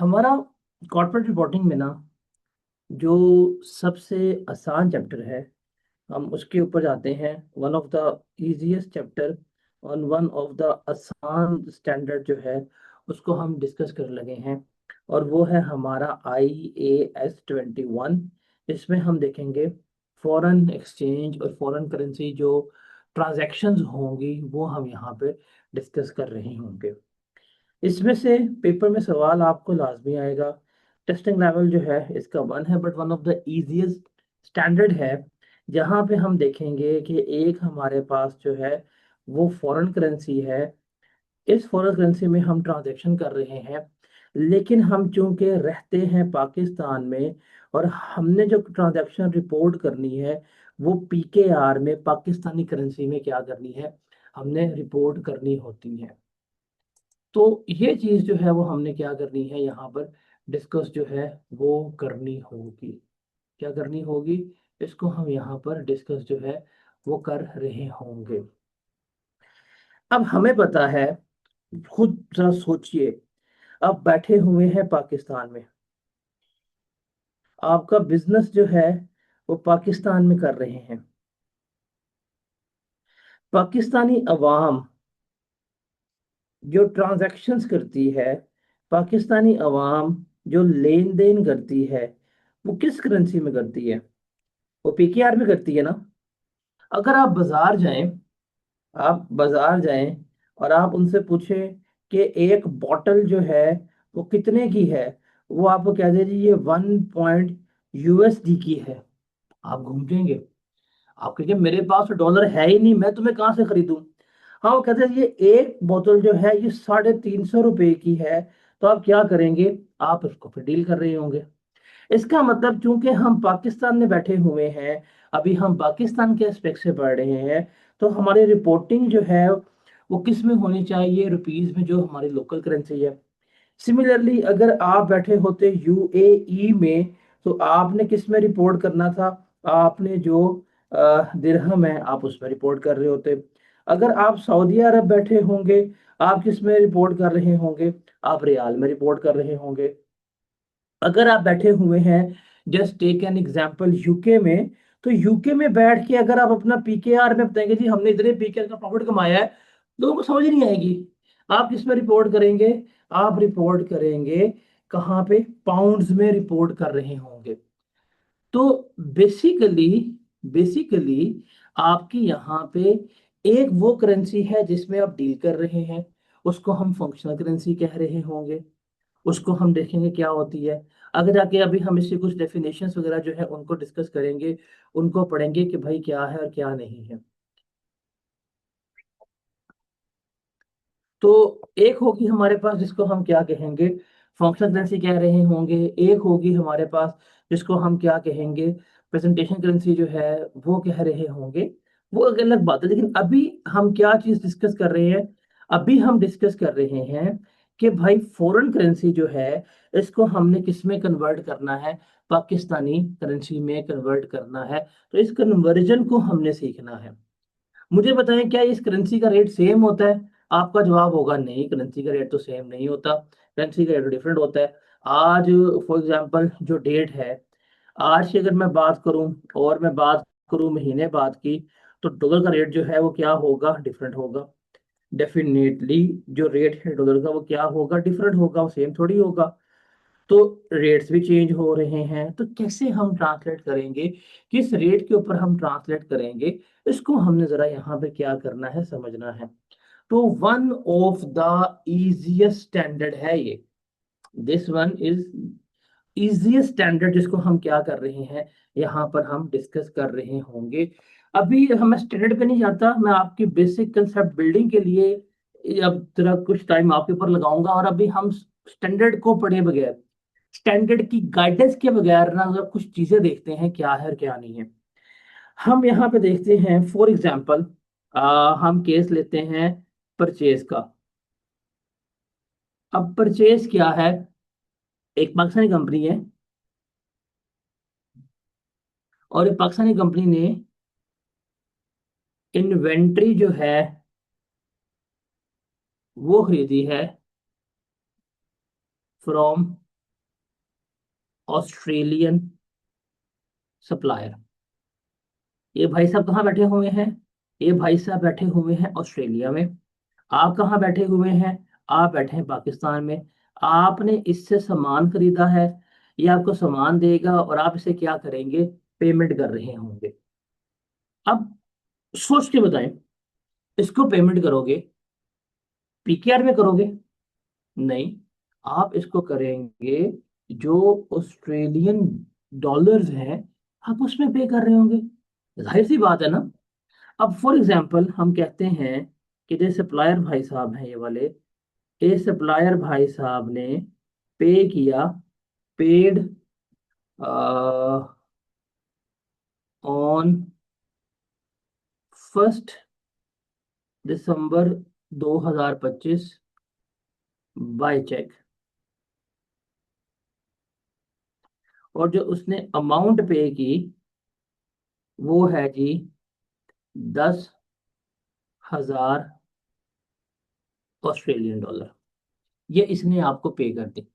हमारा corporate reporting में ना जो सबसे आसान चैप्टर है, हम उसके ऊपर जाते हैं। One of the easiest chapter और वन ऑफ द आसान स्टैंडर्ड जो है उसको हम डिस्कस कर लगे हैं। और वो है हमारा IAS 21। इसमें हम देखेंगे फॉरेन एक्सचेंज और फॉरेन करेंसी जो ट्रांजैक्शंस होंगी वो हम यहाँ पे डिस्कस कर रहे होंगे। इसमें से पेपर में सवाल आपको लाजमी आएगा। टेस्टिंग लेवल जो है इसका 1 है, but one of the easiest standard है। जहाँ पे हम देखेंगे कि एक हमारे पास जो है वो फॉरेन करेंसी है। इस फॉरेन करेंसी में हम ट्रांजैक्शन कर रहे हैं, लेकिन हम चूंकि रहते हैं पाकिस्तान में और हमने जो ट्रांजैक्शन रिपोर्ट करनी है वो PKR में पाकिस्तानी करेंसी में क्या करनी है, हमने रिपोर्ट करनी होती है। तो ये चीज जो है वो हमने क्या करनी है यहाँ पर डिस्कस जो है वो करनी होगी। क्या करनी होगी, इसको हम यहाँ पर डिस्कस जो है वो कर रहे होंगे। अब हमें पता है, खुद जरा सोचिए, आप बैठे हुए हैं पाकिस्तान में, आपका बिजनेस जो है वो पाकिस्तान में कर रहे हैं। पाकिस्तानी अवाम जो ट्रांजैक्शंस करती है, पाकिस्तानी अवाम जो लेन देन करती है, वो किस करेंसी में करती है? वो PKR में करती है ना। अगर आप बाजार जाएं और आप उनसे पूछें कि एक बॉटल जो है वो कितने की है, वो आपको कह दे जी ये 1 USD की है। आप घूम जाएंगे, आप कहेंगे मेरे पास तो डॉलर है ही नहीं, मैं तुम्हें कहाँ से खरीदूं। हाँ, वो कहते हैं ये एक बोतल जो है ये 350 रुपए की है। तो आप क्या करेंगे, आप उसको फिर डील कर रहे होंगे। इसका मतलब चूंकि हम पाकिस्तान में बैठे हुए हैं, अभी हम पाकिस्तान के एस्पेक्ट से पढ़ रहे हैं, तो हमारी रिपोर्टिंग जो है वो किस में होनी चाहिए, रुपीज में, जो हमारी लोकल करेंसी है। सिमिलरली अगर आप बैठे होते UAE में, तो आपने किस में रिपोर्ट करना था, आपने जो दिरहम है आप उसमें रिपोर्ट कर रहे होते। अगर आप सऊदी अरब बैठे होंगे, आप किस में रिपोर्ट कर रहे होंगे, आप रियाल में रिपोर्ट कर रहे होंगे। अगर आप बैठे हुए हैं, just take an example, UK में, तो यूके में बैठ के अगर आप अपना PKR में बताएंगे जी हमने इतने PKR का प्रॉफिट कमाया है, लोगों को समझ नहीं आएगी। आप किस में रिपोर्ट करेंगे, आप रिपोर्ट करेंगे कहाँ पे, पाउंड्स में रिपोर्ट कर रहे होंगे। तो बेसिकली बेसिकली आपकी यहाँ पे एक वो करेंसी है जिसमें आप डील कर रहे हैं, उसको हम फंक्शनल करेंसी कह रहे होंगे। उसको हम देखेंगे क्या होती है। आगे जाके अभी हम इससे कुछ डेफिनेशंस वगैरह जो है उनको डिस्कस करेंगे, उनको पढ़ेंगे कि भाई क्या है और क्या नहीं है। तो एक होगी हमारे पास जिसको हम क्या कहेंगे, फंक्शनल करेंसी कह रहे होंगे। एक होगी हमारे पास जिसको हम क्या कहेंगे, प्रेजेंटेशन करेंसी जो है वो कह रहे होंगे। वो एक अलग बात है, लेकिन अभी हम क्या चीज डिस्कस कर रहे हैं, अभी हम डिस्कस कर रहे हैं कि भाई फॉरेन करेंसी जो है इसको हमने किस में कन्वर्ट करना है, पाकिस्तानी करेंसी में कन्वर्ट करना है। तो इस कन्वर्जन को हमने सीखना है। मुझे बताएं क्या इस करेंसी का रेट सेम होता है? आपका जवाब होगा नहीं, करेंसी का रेट तो सेम नहीं होता, करेंसी का रेट डिफरेंट होता है। आज फॉर एग्जांपल जो डेट है, आज की अगर मैं बात करूं और मैं बात करूं महीने बाद की, तो डॉलर का रेट जो है वो क्या होगा, डिफरेंट होगा। डेफिनेटली जो रेट है डॉलर का वो क्या होगा, डिफरेंट होगा, वो सेम थोड़ी होगा। तो रेट्स भी चेंज हो रहे हैं, तो कैसे हम ट्रांसलेट करेंगे, किस रेट के ऊपर हम ट्रांसलेट करेंगे, इसको हमने जरा यहाँ पे क्या करना है, समझना है। तो one of the easiest standard है ये, this one is easiest standard, जिसको हम क्या कर रहे हैं, यहाँ पर हम डिस्कस कर रहे होंगे। अभी हमें स्टैंडर्ड पे नहीं जाता, मैं आपकी बेसिक कंसेप्ट बिल्डिंग के लिए अब जरा कुछ टाइम आपके ऊपर लगाऊंगा। और अभी हम स्टैंडर्ड को पढ़े बगैर, स्टैंडर्ड की गाइडेंस के बगैर ना अगर कुछ चीजें देखते हैं क्या है और क्या नहीं है। हम यहाँ पे देखते हैं फॉर एग्जाम्पल, हम केस लेते हैं परचेज का। अब परचेज क्या है, एक पाकिस्तानी कंपनी है और ये पाकिस्तानी कंपनी ने इन्वेंट्री जो है वो खरीदी है फ्रॉम ऑस्ट्रेलियन सप्लायर। ये भाई साहब कहाँ बैठे हुए हैं? ये भाई साहब बैठे हुए हैं ऑस्ट्रेलिया में। आप कहाँ बैठे हुए हैं? आप बैठे हैं पाकिस्तान में। आपने इससे सामान खरीदा है, ये आपको सामान देगा और आप इसे क्या करेंगे? पेमेंट कर रहे होंगे। अब सोच के बताएं, इसको पेमेंट करोगे पीकेआर में करोगे? नहीं, आप इसको करेंगे जो ऑस्ट्रेलियन डॉलर्स हैं, आप उसमें पे कर रहे होंगे। जाहिर सी बात है ना। अब फॉर एग्जांपल हम कहते हैं कि जो सप्लायर भाई साहब हैं ये वाले, ये सप्लायर भाई साहब ने पे किया, paid on 1 December 2025 by cheque. और जो उसने अमाउंट पे की वो है जी 10,000 ऑस्ट्रेलियन डॉलर। ये इसने आपको पे कर दी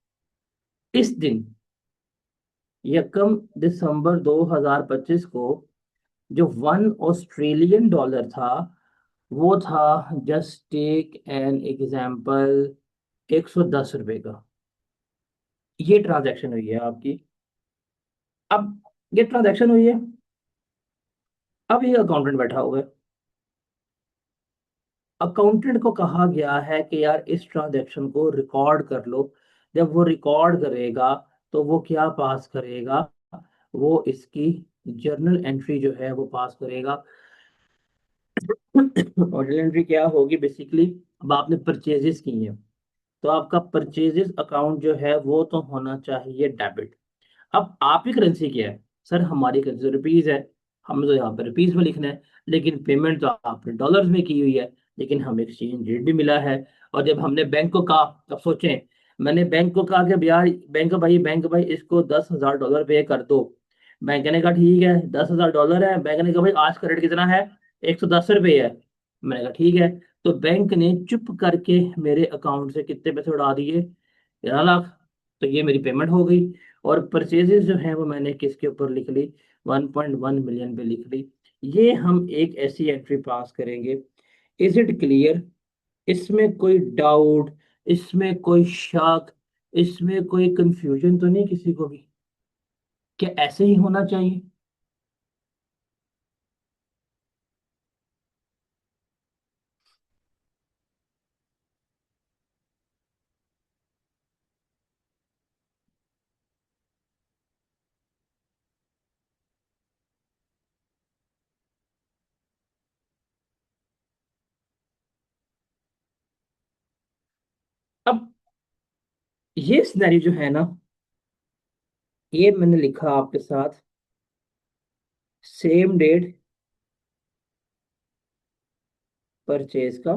इस दिन 1 दिसंबर 2025 को। जो 1 ऑस्ट्रेलियन डॉलर था वो था, जस्ट टेक एन एग्जाम्पल, 110 रुपए का। ये ट्रांजैक्शन हुई है आपकी। अब ये ट्रांजैक्शन हुई है। अब ये अकाउंटेंट बैठा हुआ है। अकाउंटेंट को कहा गया है कि यार इस ट्रांजैक्शन को रिकॉर्ड कर लो। जब वो रिकॉर्ड करेगा तो वो क्या पास करेगा? वो इसकी जर्नल एंट्री जो है वो पास करेगा। और जर्नल एंट्री क्या होगी बेसिकली? अब आपने परचेजेस की हैं तो आपका परचेजेस अकाउंट जो है वो तो होना चाहिए डेबिट। अब आपकी करेंसी क्या है? सर हमारी करेंसी रुपीज है, हमें तो यहाँ पे रुपीज में लिखना है। लेकिन पेमेंट तो आपने डॉलर्स में की हुई है, लेकिन हमें एक्सचेंज रेट भी मिला है। और जब हमने बैंक को कहा, अब सोचें, मैंने बैंक को कहा कि यार बैंक भाई इसको 10,000 डॉलर पे कर दो। बैंक ने कहा ठीक है, 10,000 डॉलर है। बैंक ने कहा भाई आज का रेट कितना है? 110 रुपये है। मैंने कहा ठीक है। तो बैंक ने चुप करके मेरे अकाउंट से कितने पैसे उड़ा दिए? 11 लाख। तो ये मेरी पेमेंट हो गई। और परचेजेस जो है वो मैंने किसके ऊपर लिख ली? 1.1 मिलियन पे लिख ली। ये हम एक ऐसी एंट्री पास करेंगे। Is it clear? इसमें कोई डाउट, इसमें कोई शक, इसमें कोई कंफ्यूजन तो नहीं किसी को भी? क्या ऐसे ही होना चाहिए? अब ये सिनेरियो जो है ना, ये मैंने लिखा आपके साथ, सेम डेट परचेज का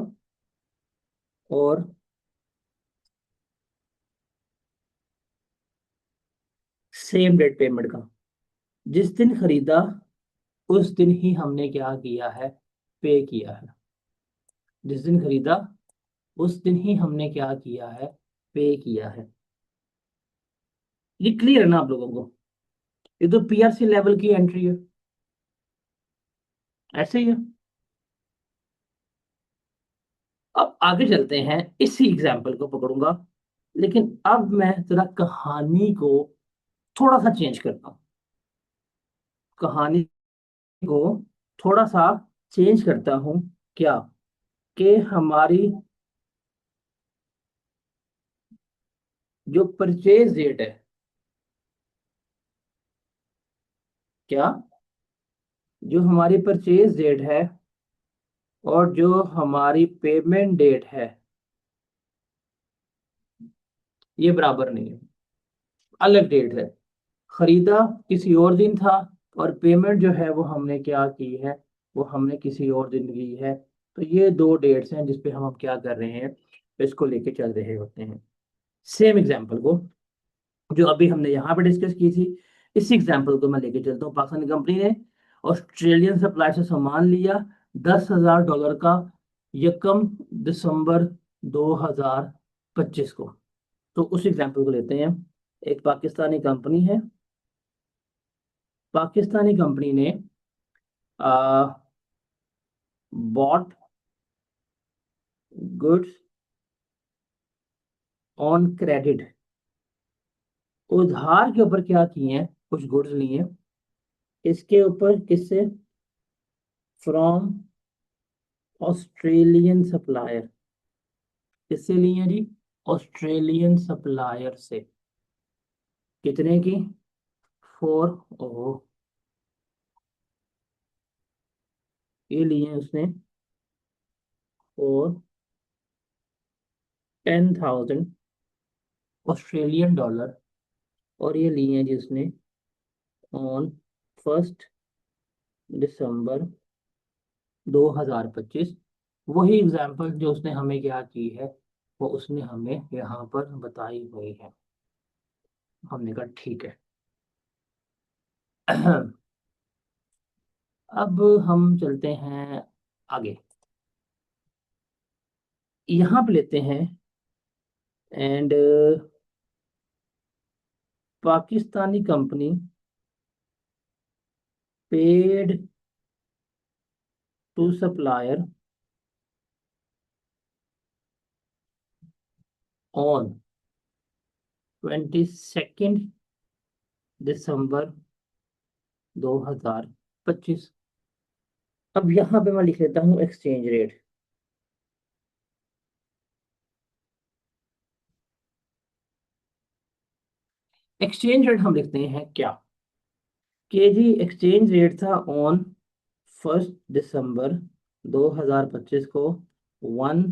और सेम डेट पेमेंट का। जिस दिन खरीदा उस दिन ही हमने क्या किया है? पे किया है। जिस दिन खरीदा उस दिन ही हमने क्या किया है? पे किया है। ये क्लियर है ना आप लोगों को? ये तो पीआरसी लेवल की एंट्री है। ऐसे ही है। अब आगे चलते हैं, इसी एग्जाम्पल को पकड़ूंगा, लेकिन अब मैं जरा कहानी को थोड़ा सा चेंज करता हूँ। कहानी को थोड़ा सा चेंज करता हूँ। क्या? कि हमारी जो परचेज डेट है, क्या, जो हमारी परचेज डेट है और जो हमारी पेमेंट डेट है, ये बराबर नहीं है, अलग डेट है। खरीदा किसी और दिन था और पेमेंट जो है वो हमने क्या की है? वो हमने किसी और दिन की है। तो ये दो डेट्स हैं जिस पे हम क्या कर रहे हैं? इसको लेके चल रहे होते हैं। सेम एग्जांपल को जो अभी हमने यहाँ पे डिस्कस की थी, इसी एग्जांपल को मैं लेके चलता हूँ। पाकिस्तानी कंपनी ने ऑस्ट्रेलियन सप्लायर से सामान लिया 10,000 डॉलर का, 1 दिसंबर 2025 को। तो उस एग्जांपल को लेते हैं। एक पाकिस्तानी कंपनी है, पाकिस्तानी कंपनी ने बॉट गुड्स ऑन क्रेडिट, उधार के ऊपर क्या किए हैं, कुछ गुड्स लिए, इसके ऊपर किससे, फ्रॉम ऑस्ट्रेलियन सप्लायर, किससे लिए हैं जी, ऑस्ट्रेलियन सप्लायर से। कितने की, फोर, ओ, ये लिए हैं उसने फॉर 10,000 ऑस्ट्रेलियन डॉलर, और ये लिए हैं जी उसने ऑन 1 दिसंबर 2025। वही एग्जाम्पल जो उसने हमें क्या की है, वो उसने हमें यहाँ पर बताई हुई है। हमने कहा ठीक है। अब हम चलते हैं आगे, यहाँ पे लेते हैं and Pakistani company paid to supplier on 22 December 2025। अब यहाँ पे मैं लिख लेता हूँ एक्सचेंज रेट। एक्सचेंज रेट हम लिखते हैं क्या, के जी एक्सचेंज रेट था ऑन 1 दिसंबर 2025 को, 1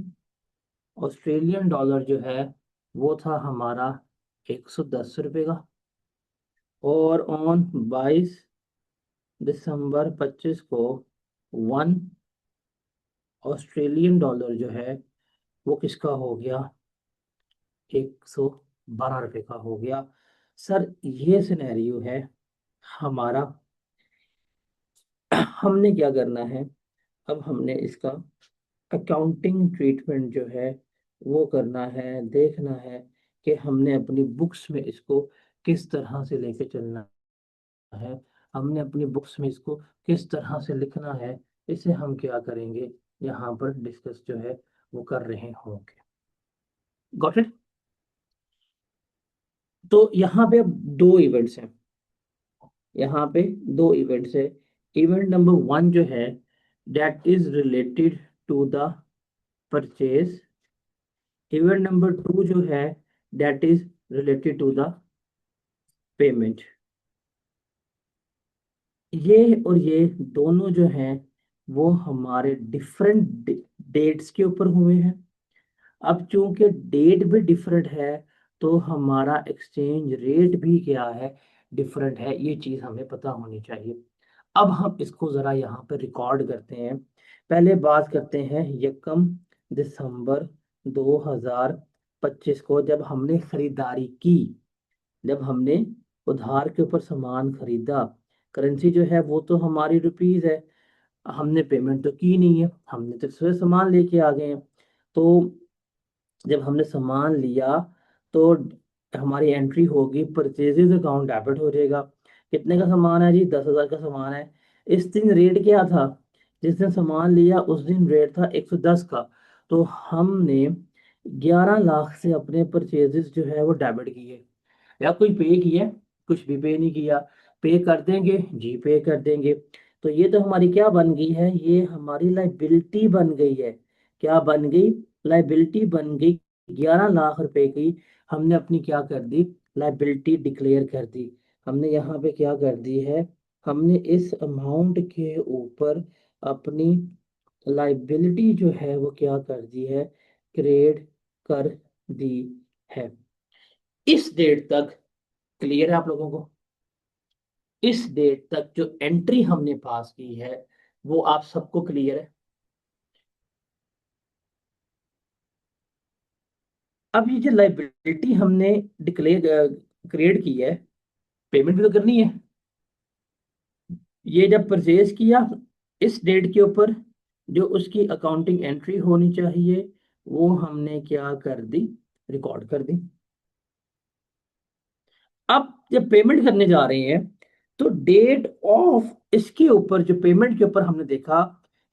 ऑस्ट्रेलियन डॉलर जो है वो था हमारा 110 रुपये का, और ऑन 22 दिसंबर 25 को 1 ऑस्ट्रेलियन डॉलर जो है वो किसका हो गया, 112 रुपये का हो गया। सर ये सिनेरियो है हमारा, हमने क्या करना है, अब हमने इसका अकाउंटिंग ट्रीटमेंट जो है वो करना है, देखना है कि हमने अपनी बुक्स में इसको किस तरह से लेके चलना है, हमने अपनी बुक्स में इसको किस तरह से लिखना है, इसे हम क्या करेंगे, यहाँ पर डिस्कस जो है वो कर रहे होंगे। Got it. तो यहाँ पे अब दो इवेंट्स हैं, यहाँ पे दो इवेंट्स है। इवेंट नंबर 1 जो है that is related to the purchase, event number 2 जो है that is related to the payment. ये और ये दोनों जो हैं वो हमारे डिफरेंट डेट्स के ऊपर हुए हैं। अब चूंकि डेट भी डिफरेंट है तो हमारा एक्सचेंज रेट भी क्या है, डिफरेंट है, ये चीज़ हमें पता होनी चाहिए। अब हम इसको ज़रा यहाँ पे रिकॉर्ड करते हैं। पहले बात करते हैं 1 दिसंबर 2025 को, जब हमने खरीदारी की, जब हमने उधार के ऊपर सामान खरीदा, करेंसी जो है वो तो हमारी रुपीज है, हमने पेमेंट तो की नहीं है, हमने तो सिर्फ सामान लेके आ गए हैं। तो जब हमने सामान लिया तो हमारी एंट्री होगी, परचेजेज अकाउंट डेबिट हो जाएगा। कितने का सामान है जी, 10,000 का सामान है। इस दिन रेट क्या था, जिस दिन सामान लिया उस दिन रेट था 110 का, तो हमने 11 लाख से अपने परचेजेस जो है वो डेबिट किए, या कोई पे किया, कुछ भी पे नहीं किया। पे कर देंगे जी, पे कर देंगे। तो ये तो हमारी क्या बन गई है, ये हमारी लाइबिलिटी बन गई है। क्या बन गई, लाइबिलिटी बन गई। 11 लाख रुपए की हमने अपनी क्या कर दी, लाइबिलिटी डिक्लेयर कर दी। हमने यहाँ पे क्या कर दी है, हमने इस अमाउंट के ऊपर अपनी लाइबिलिटी जो है वो क्या कर दी है, क्रिएट कर दी है। इस डेट तक क्लियर है आप लोगों को, इस डेट तक जो एंट्री हमने पास की है वो आप सबको क्लियर है। अब ये जो लाइबिलिटी हमने डिक्लेयर क्रिएट की है, पेमेंट भी तो करनी है। ये जब परचेज किया, इस डेट के ऊपर जो उसकी अकाउंटिंग एंट्री होनी चाहिए वो हमने क्या कर दी, रिकॉर्ड कर दी। अब जब पेमेंट करने जा रहे हैं तो डेट ऑफ इसके ऊपर, जो पेमेंट के ऊपर हमने देखा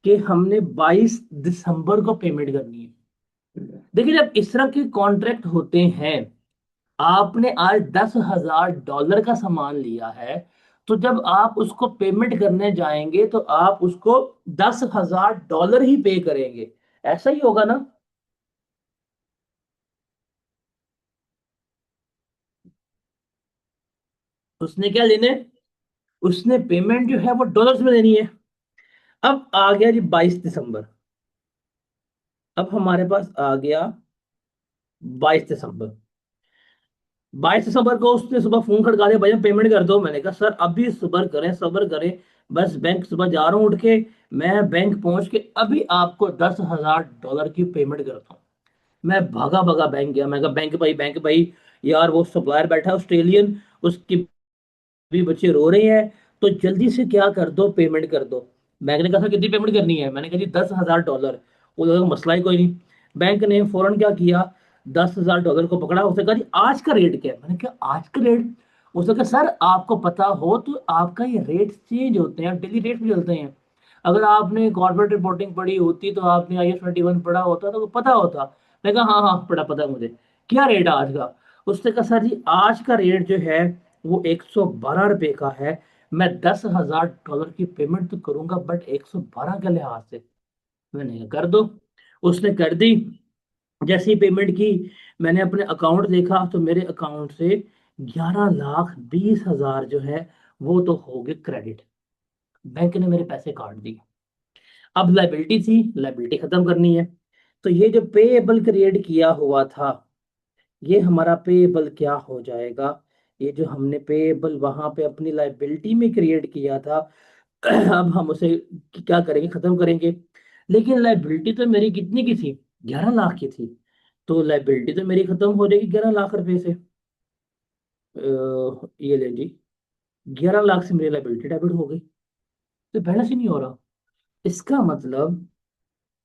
कि हमने 22 दिसंबर को पेमेंट करनी है। देखिए जब इस तरह के कॉन्ट्रैक्ट होते हैं, आपने आज $10,000 का सामान लिया है, तो जब आप उसको पेमेंट करने जाएंगे तो आप उसको $10,000 ही पे करेंगे। ऐसा ही होगा ना? उसने क्या लेने, उसने पेमेंट जो है वो डॉलर्स में देनी है। अब आ गया जी 22 दिसंबर। अब हमारे पास आ गया 22 दिसंबर। 22 दिसंबर को उसने सुबह फोन खड़का दिया, भैया पेमेंट कर दो। मैंने कहा सर अभी सब्र करें, सब्र करें। बस बैंक सुबह जा रहा हूँ उठ के, मैं बैंक पहुंच के अभी आपको $10,000 की पेमेंट करता हूँ। मैं भागा भागा बैंक गया। मैं कहा बैंक भाई, बैंक भाई, यार वो सप्लायर बैठा है ऑस्ट्रेलियन, उसकी भी बच्चे रो रहे हैं, तो जल्दी से क्या कर दो, पेमेंट कर दो। बैंक ने कहा सर कितनी पेमेंट करनी है? मैंने कहा जी $10,000। वो लगा मसला ही कोई नहीं। बैंक ने फौरन क्या किया, $10,000 को पकड़ा, उसने कहा जी आज का रेट क्या है? मैंने कहा आज का रेट? उसने कहा सर आपको पता हो तो आपका ये रेट चेंज होते हैं, डेली रेट भी चलते हैं। अगर आपने कॉर्पोरेट रिपोर्टिंग पढ़ी होती तो आपने IS 21 पढ़ा होता तो पता होता। मैंने कहा हाँ हाँ पढ़ा, पता है मुझे। क्या रेट है आज का? उसने कहा सर जी आज का रेट जो है वो $112 का है। मैं $10,000 की पेमेंट तो करूंगा, बट 112 के लिहाज से। मैंने कहा कर दो। उसने कर दी। जैसे ही पेमेंट की, मैंने अपने अकाउंट देखा तो मेरे अकाउंट से 11,20,000 जो है वो तो हो गए क्रेडिट। बैंक ने मेरे पैसे काट दिए। अब लाइबिलिटी थी, लाइबिलिटी खत्म करनी है। तो ये जो पेएबल क्रिएट किया हुआ था, ये हमारा पेएबल क्या हो जाएगा? ये जो हमने पेएबल वहां पे अपनी लाइबिलिटी में क्रिएट किया था, अब हम उसे क्या करेंगे, खत्म करेंगे। लेकिन लाइबिलिटी तो मेरी कितनी की थी, 11 लाख की थी। तो लाइबिलिटी तो मेरी खत्म हो जाएगी 11 लाख रुपए से। ये ले जी, 11 लाख से मेरी लाइबिलिटी डेबिट हो गई, तो बैलेंस ही नहीं हो रहा। इसका मतलब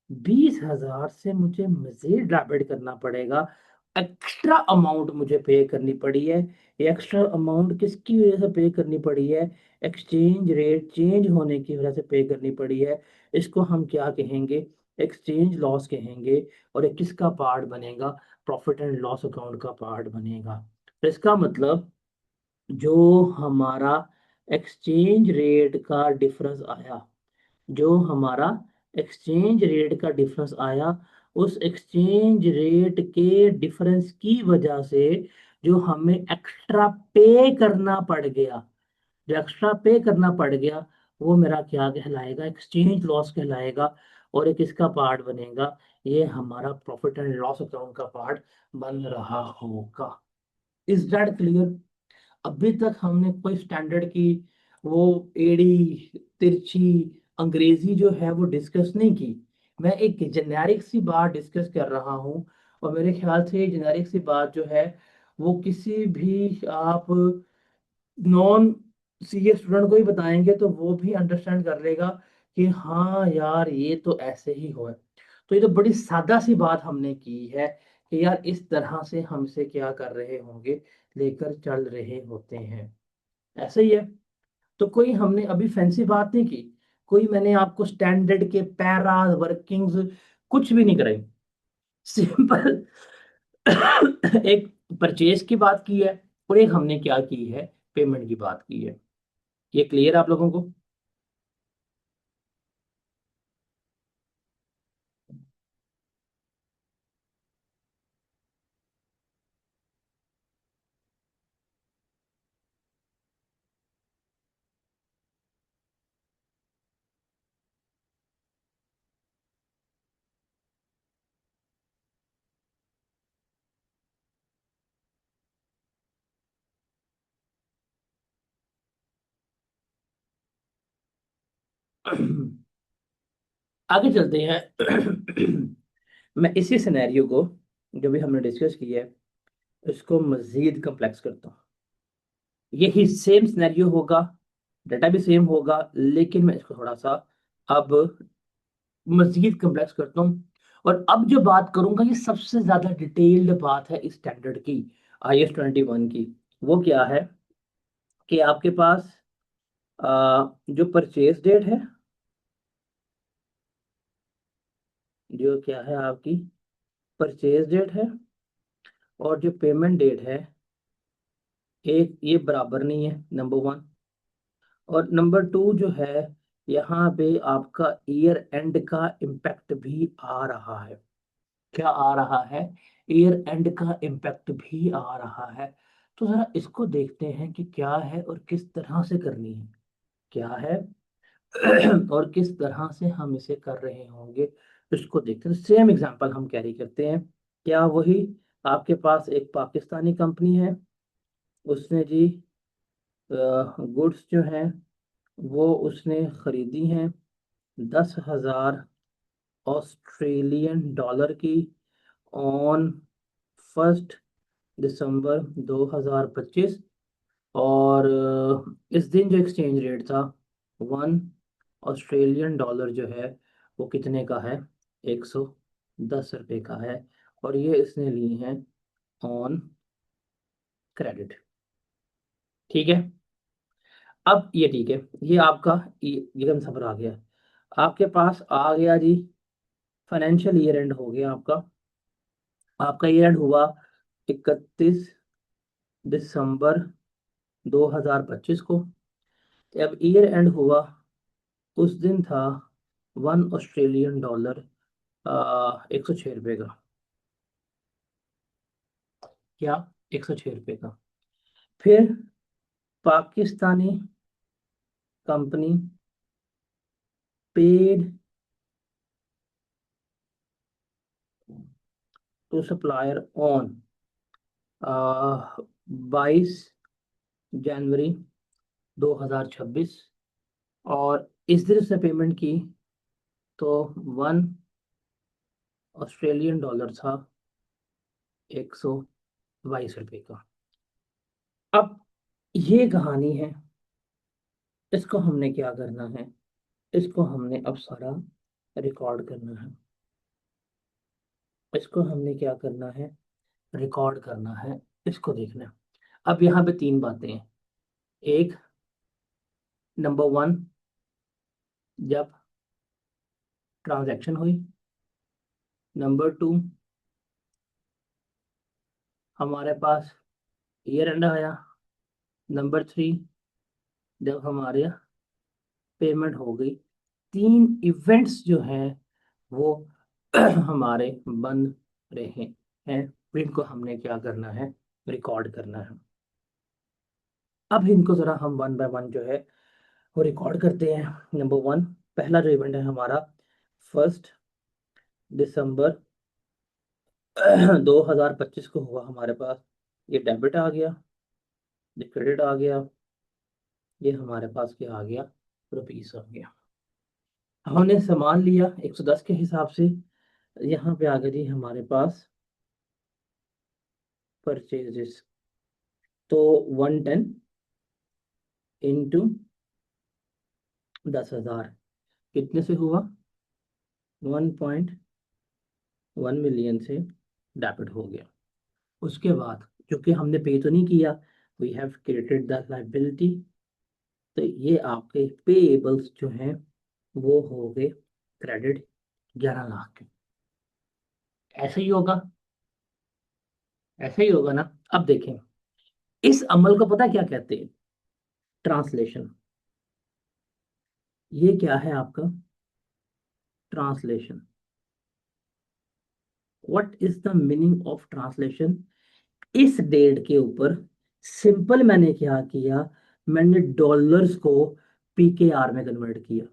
20,000 से मुझे मजीद डेबिट करना पड़ेगा। एक्स्ट्रा अमाउंट मुझे पे करनी पड़ी है। ये एक्स्ट्रा अमाउंट किसकी वजह से पे करनी पड़ी है? एक्सचेंज रेट चेंज होने की वजह से पे करनी पड़ी है। इसको हम क्या कहेंगे? एक्सचेंज लॉस कहेंगे। और ये किसका पार्ट बनेगा? प्रॉफिट एंड लॉस अकाउंट का पार्ट बनेगा। तो इसका मतलब जो हमारा एक्सचेंज रेट का डिफरेंस आया, जो हमारा एक्सचेंज रेट का डिफरेंस आया, उस एक्सचेंज रेट के डिफरेंस की वजह से जो हमें एक्स्ट्रा पे करना पड़ गया, जो एक्स्ट्रा पे करना पड़ गया, वो मेरा क्या कहलाएगा? एक्सचेंज लॉस कहलाएगा। और एक इसका पार्ट बनेगा, ये हमारा प्रॉफिट एंड लॉस अकाउंट का पार्ट बन रहा होगा। Is that clear? अभी तक हमने कोई स्टैंडर्ड की वो एड़ी तिरछी अंग्रेजी जो है वो डिस्कस नहीं की। मैं एक जेनेरिक सी बात डिस्कस कर रहा हूँ। और मेरे ख्याल से जेनेरिक सी बात जो है वो किसी भी आप नॉन सीए स्टूडेंट को ही बताएंगे तो वो भी अंडरस्टैंड कर लेगा कि हाँ यार ये तो ऐसे ही हो है। तो ये तो बड़ी सादा सी बात हमने की है कि यार इस तरह से हमसे क्या कर रहे होंगे, लेकर चल रहे होते हैं। ऐसे ही है। तो कोई हमने अभी फैंसी बात नहीं की, कोई मैंने आपको स्टैंडर्ड के पैरा वर्किंग्स कुछ भी नहीं कराई। सिंपल एक परचेज की बात की है, और एक हमने क्या की है, पेमेंट की बात की है। ये क्लियर आप लोगों को? आगे चलते हैं। मैं इसी सिनेरियो को जो भी हमने डिस्कस किया है इसको मजीद कम्प्लेक्स करता हूँ। यही सेम सिनेरियो होगा, डाटा भी सेम होगा, लेकिन मैं इसको थोड़ा सा अब मजीद कम्प्लेक्स करता हूँ। और अब जो बात करूंगा ये सबसे ज्यादा डिटेल्ड बात है इस स्टैंडर्ड की, IS 21 की। वो क्या है कि आपके पास जो परचेज डेट है, जो क्या है आपकी परचेज डेट है, और जो पेमेंट डेट है, एक ये बराबर नहीं है, नंबर वन। और नंबर टू जो है, यहाँ पे आपका ईयर एंड का इम्पैक्ट भी आ रहा है। क्या आ रहा है? ईयर एंड का इम्पैक्ट भी आ रहा है। तो जरा इसको देखते हैं कि क्या है और किस तरह से करनी है, क्या है और किस तरह से हम इसे कर रहे होंगे, इसको देखते हैं। सेम एग्जांपल हम कैरी करते हैं। क्या वही आपके पास एक पाकिस्तानी कंपनी है, उसने जी गुड्स जो हैं वो उसने खरीदी हैं 10,000 ऑस्ट्रेलियन डॉलर की ऑन 1 दिसंबर 2025। और इस दिन जो एक्सचेंज रेट था, 1 ऑस्ट्रेलियन डॉलर जो है वो कितने का है? 110 रुपये का है। और ये इसने ली हैं ऑन क्रेडिट। ठीक है। अब ये ठीक है, ये आपका ये सफर आ गया। आपके पास आ गया जी, फाइनेंशियल ईयर एंड हो गया आपका। आपका ईयर एंड हुआ 31 दिसंबर 2025 को। अब ईयर एंड हुआ, उस दिन था 1 ऑस्ट्रेलियन डॉलर 106 रुपये का। क्या? 106 रुपये का। फिर Pakistani company paid to supplier on 22 January 2026। और इस दिन से पेमेंट की तो 1 ऑस्ट्रेलियन डॉलर था 122 रुपये का। अब ये कहानी है, इसको हमने क्या करना है? इसको हमने अब सारा रिकॉर्ड करना है। इसको हमने क्या करना है? रिकॉर्ड करना है। इसको देखना है। अब यहाँ पे तीन बातें हैं। एक, नंबर वन, जब ट्रांजैक्शन हुई। नंबर टू, हमारे पास ईयर एंड आया। नंबर थ्री, जब हमारे पेमेंट हो गई। तीन इवेंट्स जो हैं वो हमारे बन रहे हैं, इनको हमने क्या करना है? रिकॉर्ड करना है। अब इनको जरा हम वन बाय वन जो है वो रिकॉर्ड करते हैं। नंबर वन, पहला जो इवेंट है हमारा 1 दिसंबर 2025 को हुआ हमारे पास। ये डेबिट आ गया, ये क्रेडिट आ गया, ये हमारे पास क्या आ गया? रुपीस आ गया। हमने सामान लिया 110 के हिसाब से। यहाँ पे आ गया जी हमारे पास परचेजेस। तो 110 इंटू 10,000 कितने से हुआ? 1.1 मिलियन से डेबिट हो गया। उसके बाद क्योंकि हमने पे तो नहीं किया, we have created the liability. तो ये आपके पेएबल्स जो हैं वो हो गए क्रेडिट 11 लाख के। ऐसे ही होगा, ऐसे ही होगा ना। अब देखें, इस अमल को पता क्या कहते हैं? ट्रांसलेशन। ये क्या है आपका? Translation. What is the meaning of translation? इस डेट के ऊपर सिंपल मैंने क्या किया? मैंने डॉलर्स को पीकेआर में कन्वर्ट किया।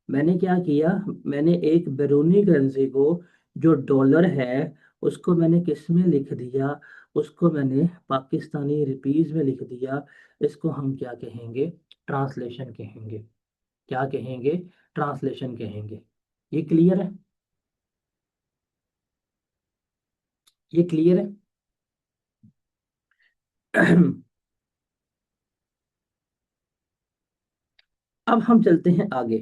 मैंने क्या किया? मैंने एक बैरूनी करेंसी को, जो डॉलर है, उसको मैंने किस में लिख दिया? उसको मैंने पाकिस्तानी रुपीस में लिख दिया। इसको हम क्या कहेंगे? ट्रांसलेशन कहेंगे। क्या कहेंगे? ट्रांसलेशन कहेंगे। ये क्लियर है? ये क्लियर है? अब हम चलते हैं आगे।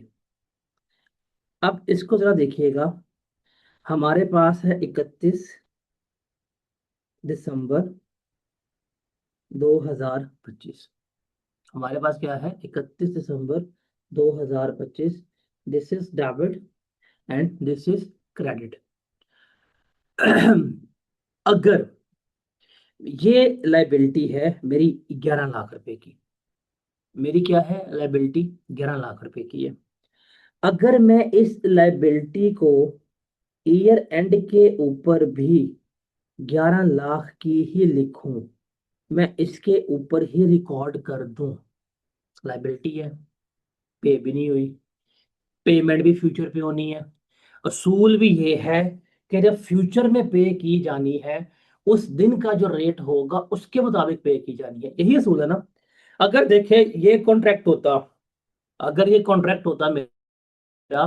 अब इसको जरा देखिएगा। हमारे पास है 31 दिसंबर 2025। हमारे पास क्या है, 31 दिसंबर 2025। This is debit and this is credit. अगर ये लाइबिलिटी है मेरी 11 लाख रुपए की, मेरी क्या है लाइबिलिटी, 11 लाख रुपए की है। अगर मैं इस लाइबिलिटी को ईयर एंड के ऊपर भी 11 लाख की ही लिखूं, मैं इसके ऊपर ही रिकॉर्ड कर दूं, लाइबिलिटी है, पे भी नहीं हुई, पेमेंट भी फ्यूचर पे होनी है। असूल भी ये है कि जब फ्यूचर में पे की जानी है, उस दिन का जो रेट होगा उसके मुताबिक पे की जानी है, यही असूल है ना। अगर देखे ये कॉन्ट्रैक्ट होता, अगर ये कॉन्ट्रैक्ट होता मेरा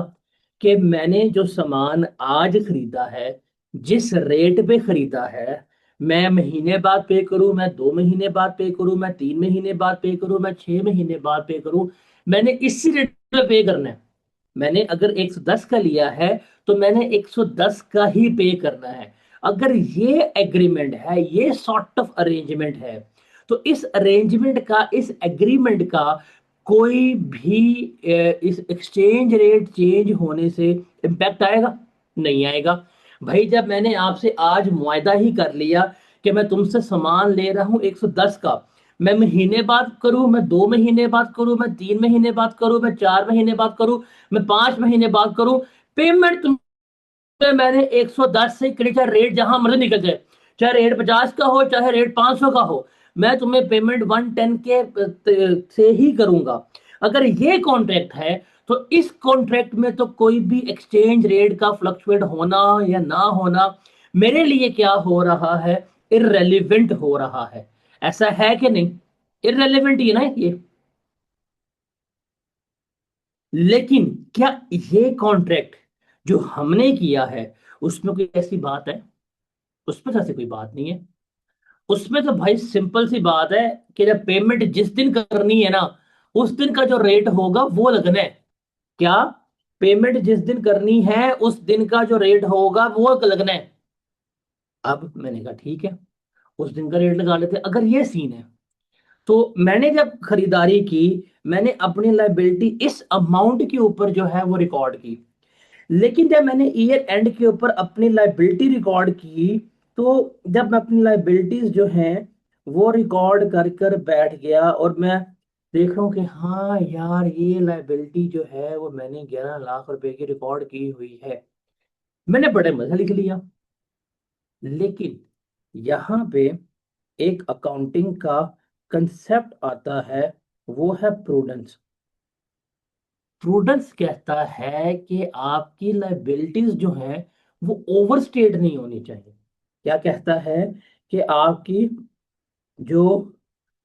कि मैंने जो सामान आज खरीदा है, जिस रेट पे खरीदा है, मैं महीने बाद पे करूं, मैं 2 महीने बाद पे करूं, मैं 3 महीने बाद पे करूं, मैं 6 महीने बाद पे करूं, मैंने इसी रेट पे पे करना है। मैंने अगर 110 का लिया है तो मैंने 110 का ही पे करना है। अगर ये एग्रीमेंट है, ये सॉर्ट ऑफ अरेंजमेंट है, तो इस अरेंजमेंट का, इस एग्रीमेंट का कोई भी इस एक्सचेंज रेट चेंज होने से इम्पैक्ट आएगा? नहीं आएगा। भाई जब मैंने आपसे आज मुआयदा ही कर लिया कि मैं तुमसे सामान ले रहा हूं 110 का, मैं महीने बाद करूं, मैं 2 महीने बाद करूं, मैं 3 महीने बाद करूं, मैं 4 महीने बाद करूं, मैं 5 महीने बाद करूं, पेमेंट तुमसे मैंने 110 से करी, चाहे रेट जहां मर्जी निकल जाए, चाहे रेट 50 का हो, चाहे रेट 500 का हो, मैं तुम्हें पेमेंट 110 के से ही करूंगा। अगर ये कॉन्ट्रैक्ट है तो इस कॉन्ट्रैक्ट में तो कोई भी एक्सचेंज रेट का फ्लक्चुएट होना या ना होना मेरे लिए क्या हो रहा है, इररेलेवेंट हो रहा है। ऐसा है कि नहीं? इररेलेवेंट ही है ना ये। लेकिन क्या ये कॉन्ट्रैक्ट जो हमने किया है उसमें कोई ऐसी बात है? उसमें तो ऐसी कोई बात नहीं है। उसमें तो भाई सिंपल सी बात है कि जब पेमेंट जिस दिन करनी है ना, उस दिन का जो रेट होगा वो लगना है। क्या? पेमेंट जिस दिन करनी है उस दिन का जो रेट होगा वो लगना है। अब मैंने कहा ठीक है, उस दिन का रेट लगा लेते हैं। अगर ये सीन है तो मैंने जब खरीदारी की, मैंने अपनी लाइबिलिटी इस अमाउंट के ऊपर जो है वो रिकॉर्ड की। लेकिन जब मैंने ईयर एंड के ऊपर अपनी लाइबिलिटी रिकॉर्ड की, तो जब मैं अपनी लाइबिलिटीज जो हैं वो रिकॉर्ड कर कर बैठ गया और मैं देख रहा हूँ कि हाँ यार ये लाइबिलिटी जो है वो मैंने 11 लाख रुपए की रिकॉर्ड की हुई है, मैंने बड़े मजे लिख लिया। लेकिन यहाँ पे एक अकाउंटिंग का कंसेप्ट आता है, वो है प्रूडेंस। प्रूडेंस कहता है कि आपकी लाइबिलिटीज जो हैं वो ओवरस्टेट नहीं होनी चाहिए। क्या कहता है? कि आपकी जो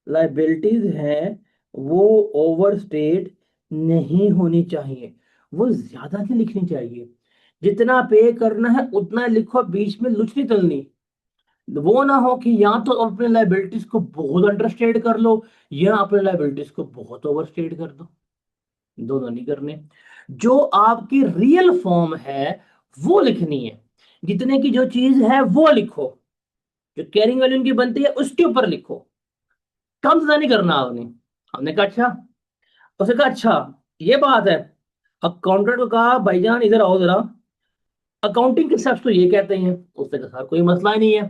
लाइबिलिटीज हैं वो ओवरस्टेट नहीं होनी चाहिए, वो ज्यादा नहीं लिखनी चाहिए। जितना पे करना है उतना लिखो, बीच में लुच नहीं तलनी। वो ना हो कि या तो अपने लाइबिलिटीज को बहुत अंडरस्टेट कर लो, या अपने लाइबिलिटीज को बहुत ओवरस्टेट कर दो। दोनों नहीं करने। जो आपकी रियल फॉर्म है वो लिखनी है, जितने की जो चीज है वो लिखो, जो कैरिंग वैल्यू उनकी बनती है उसके ऊपर लिखो, कम ज्यादा नहीं करना आपने। हमने कहा अच्छा। उसने कहा अच्छा, ये बात है। अकाउंटेंट को कहा भाईजान इधर आओ जरा, अकाउंटिंग के steps तो ये कहते हैं। उसने कहा सर कोई मसला ही नहीं है।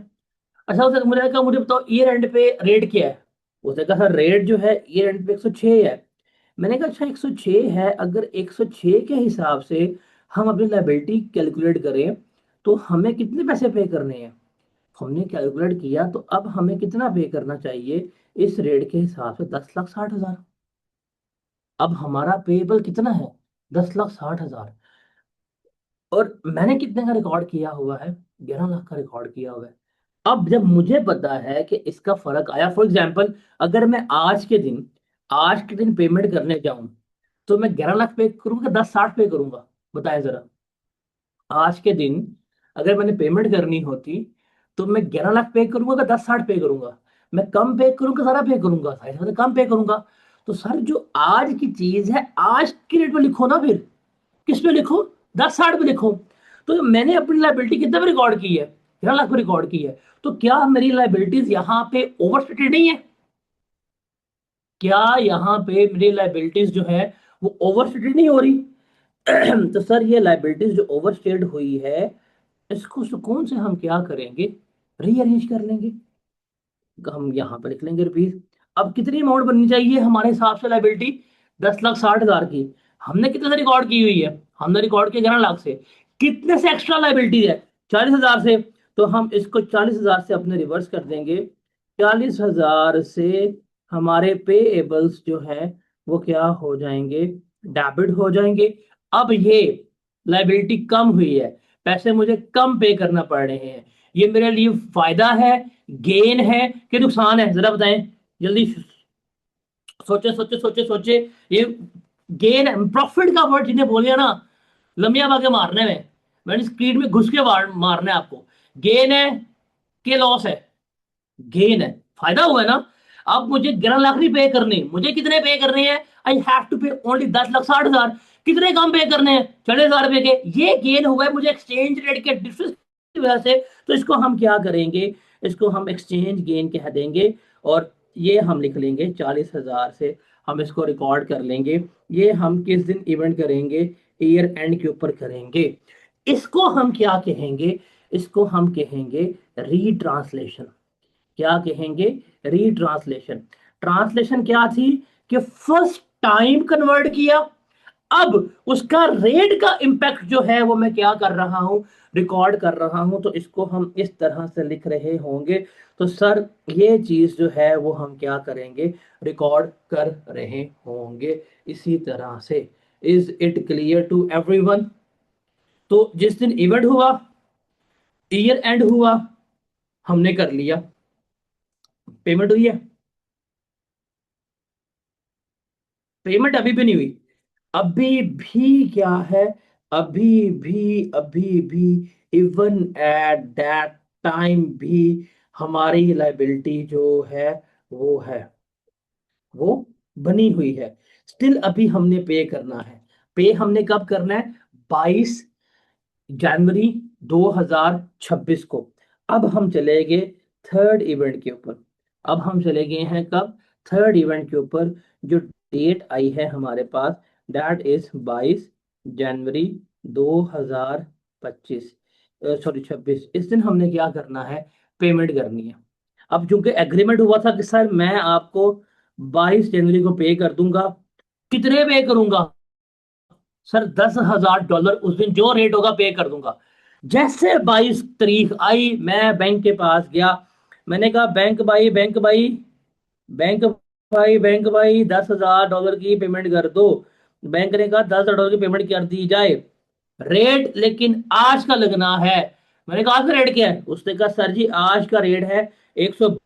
अच्छा, उसने मुझे कहा मुझे बताओ ईयर एंड पे रेट क्या है। उसने कहा सर रेट जो है ईयर एंड पे 106 है। मैंने कहा अच्छा 106 है, अगर 106 के हिसाब से हम अपनी लाइबिलिटी कैलकुलेट करें तो हमें कितने पैसे पे करने हैं। हमने कैलकुलेट किया तो अब हमें कितना पे करना चाहिए इस रेट के हिसाब से, 10,60,000। अब हमारा पेएबल कितना है? 10,60,000। और मैंने कितने का रिकॉर्ड किया हुआ है? 11 लाख का रिकॉर्ड किया हुआ है। अब जब मुझे पता है कि इसका फर्क आया, फॉर एग्जाम्पल अगर मैं आज के दिन पेमेंट करने जाऊं तो मैं 11 लाख पे करूंगा, 10,60 पे करूंगा? बताएं जरा। आज के दिन अगर मैंने पेमेंट करनी होती तो मैं 11 लाख पे करूंगा कि 10,60 पे करूंगा? मैं कम पे करूंगा, सारा पे करूंगा, सारे से कम पे करूंगा। तो सर जो आज की चीज है आज की रेट में लिखो ना, फिर किस पे लिखो? 10,60 पे लिखो। तो मैंने अपनी लाइबिलिटी कितने पे रिकॉर्ड की है? 11 लाख पे रिकॉर्ड की है। तो क्या मेरी लाइबिलिटीज यहाँ पे ओवरस्टेटेड नहीं है? क्या यहाँ पे मेरी लाइबिलिटीज जो है वो ओवरस्टेटेड नहीं हो रही? तो सर ये लाइबिलिटीज जो ओवरस्टेट हुई है, इसको सुकून से हम क्या करेंगे, रीअरेंज कर लेंगे। हम यहाँ पे लिख लेंगे रुपीज। अब कितनी अमाउंट बननी चाहिए हमारे हिसाब से लाइबिलिटी? 10,60,000 की। हमने कितने से रिकॉर्ड की हुई है? हमने रिकॉर्ड किया 11 लाख से। कितने से एक्स्ट्रा लाइबिलिटी है? 40,000 से। तो हम इसको 40,000 से अपने रिवर्स कर देंगे। 40,000 से हमारे पेएबल्स जो है वो क्या हो जाएंगे, डेबिट हो जाएंगे। अब ये लाइबिलिटी कम हुई है, पैसे मुझे कम पे करना पड़ रहे हैं। ये मेरे लिए फायदा है, गेन है कि नुकसान है? जरा बताएं जल्दी। सोचे सोचे सोचे सोचे। ये गेन है, प्रॉफिट का वर्ड जिन्हें बोलिए ना, लंबिया भागे मारने में, मैंने स्क्रीन में घुस के मारना है आपको। गेन है कि लॉस है? गेन है, फायदा हुआ है ना। अब मुझे 11 लाख नहीं पे करने, मुझे कितने पे करने हैं? आई हैव टू पे ओनली 10,60,000। कितने कम पे करने हैं? 40,000 रुपए के। ये गेन हुआ है मुझे एक्सचेंज रेट के डिफरेंस की वजह से। तो इसको हम क्या करेंगे, इसको हम एक्सचेंज गेन कह देंगे। और ये हम लिख लेंगे 40,000 से, हम इसको रिकॉर्ड कर लेंगे। ये हम किस दिन इवेंट करेंगे? ईयर एंड के ऊपर करेंगे। इसको हम क्या कहेंगे? इसको हम कहेंगे रीट्रांसलेशन। क्या कहेंगे? रीट्रांसलेशन। ट्रांसलेशन क्या थी कि फर्स्ट टाइम कन्वर्ट किया, अब उसका रेट का इम्पैक्ट जो है वो मैं क्या कर रहा हूं, रिकॉर्ड कर रहा हूं। तो इसको हम इस तरह से लिख रहे होंगे। तो सर ये चीज जो है वो हम क्या करेंगे, रिकॉर्ड कर रहे होंगे इसी तरह से। Is it clear to everyone? तो जिस दिन इवेंट हुआ, ईयर एंड हुआ, हमने कर लिया, पेमेंट हुई है। पेमेंट अभी भी नहीं हुई। अभी भी क्या है, अभी भी इवन एट दैट टाइम भी हमारी लाइबिलिटी जो है वो है, वो बनी हुई है। स्टिल अभी हमने पे करना है। पे हमने कब करना है? 22 जनवरी 2026 को। अब हम चले गए थर्ड इवेंट के ऊपर। अब हम चले गए हैं कब? थर्ड इवेंट के ऊपर। जो डेट आई है हमारे पास, दैट इज 22 जनवरी 2025, सॉरी 26। इस दिन हमने क्या करना है, पेमेंट करनी है। अब चूंकि एग्रीमेंट हुआ था कि सर मैं आपको 22 जनवरी को पे कर दूंगा। कितने पे करूंगा? सर $10,000 उस दिन जो रेट होगा पे कर दूंगा। जैसे 22 तारीख आई, मैं बैंक के पास गया। मैंने कहा बैंक भाई 10,000 डॉलर की पेमेंट कर दो। बैंक ने कहा 10,000 डॉलर की पेमेंट कर दी जाए, रेट लेकिन आज का लगना है। मैंने कहा आज का रेट क्या है? उसने कहा सर जी आज का रेट है 120